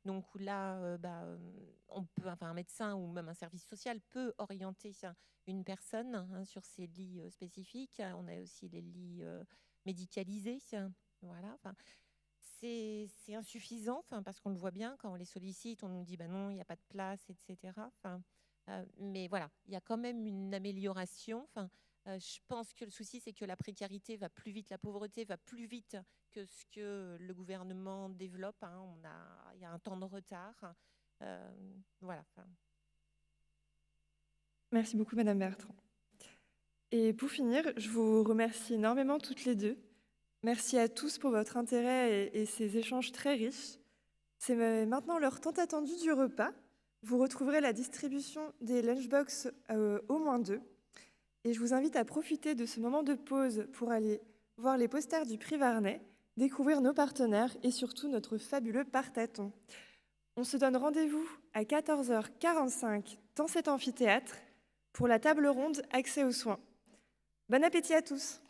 Donc, où là, on peut, enfin, un médecin ou même un service social peut orienter une personne sur ces lits spécifiques. On a aussi les lits médicalisés. Voilà, enfin, c'est insuffisant, parce qu'on le voit bien, quand on les sollicite, on nous dit non, il n'y a pas de place, etc. Mais voilà, il y a quand même une amélioration. Je pense que le souci, c'est que la précarité va plus vite, la pauvreté va plus vite que ce que le gouvernement développe. Il y a un temps de retard. Voilà. Merci beaucoup, Madame Bertrand. Et pour finir, je vous remercie énormément toutes les deux. Merci à tous pour votre intérêt et ces échanges très riches. C'est maintenant l'heure tant attendue du repas. Vous retrouverez la distribution des lunchbox au moins 2. Et je vous invite à profiter de ce moment de pause pour aller voir les posters du Prix Varnet, découvrir nos partenaires et surtout notre fabuleux Parthaton. On se donne rendez-vous à 14h45 dans cet amphithéâtre pour la table ronde Accès aux soins. Bon appétit à tous!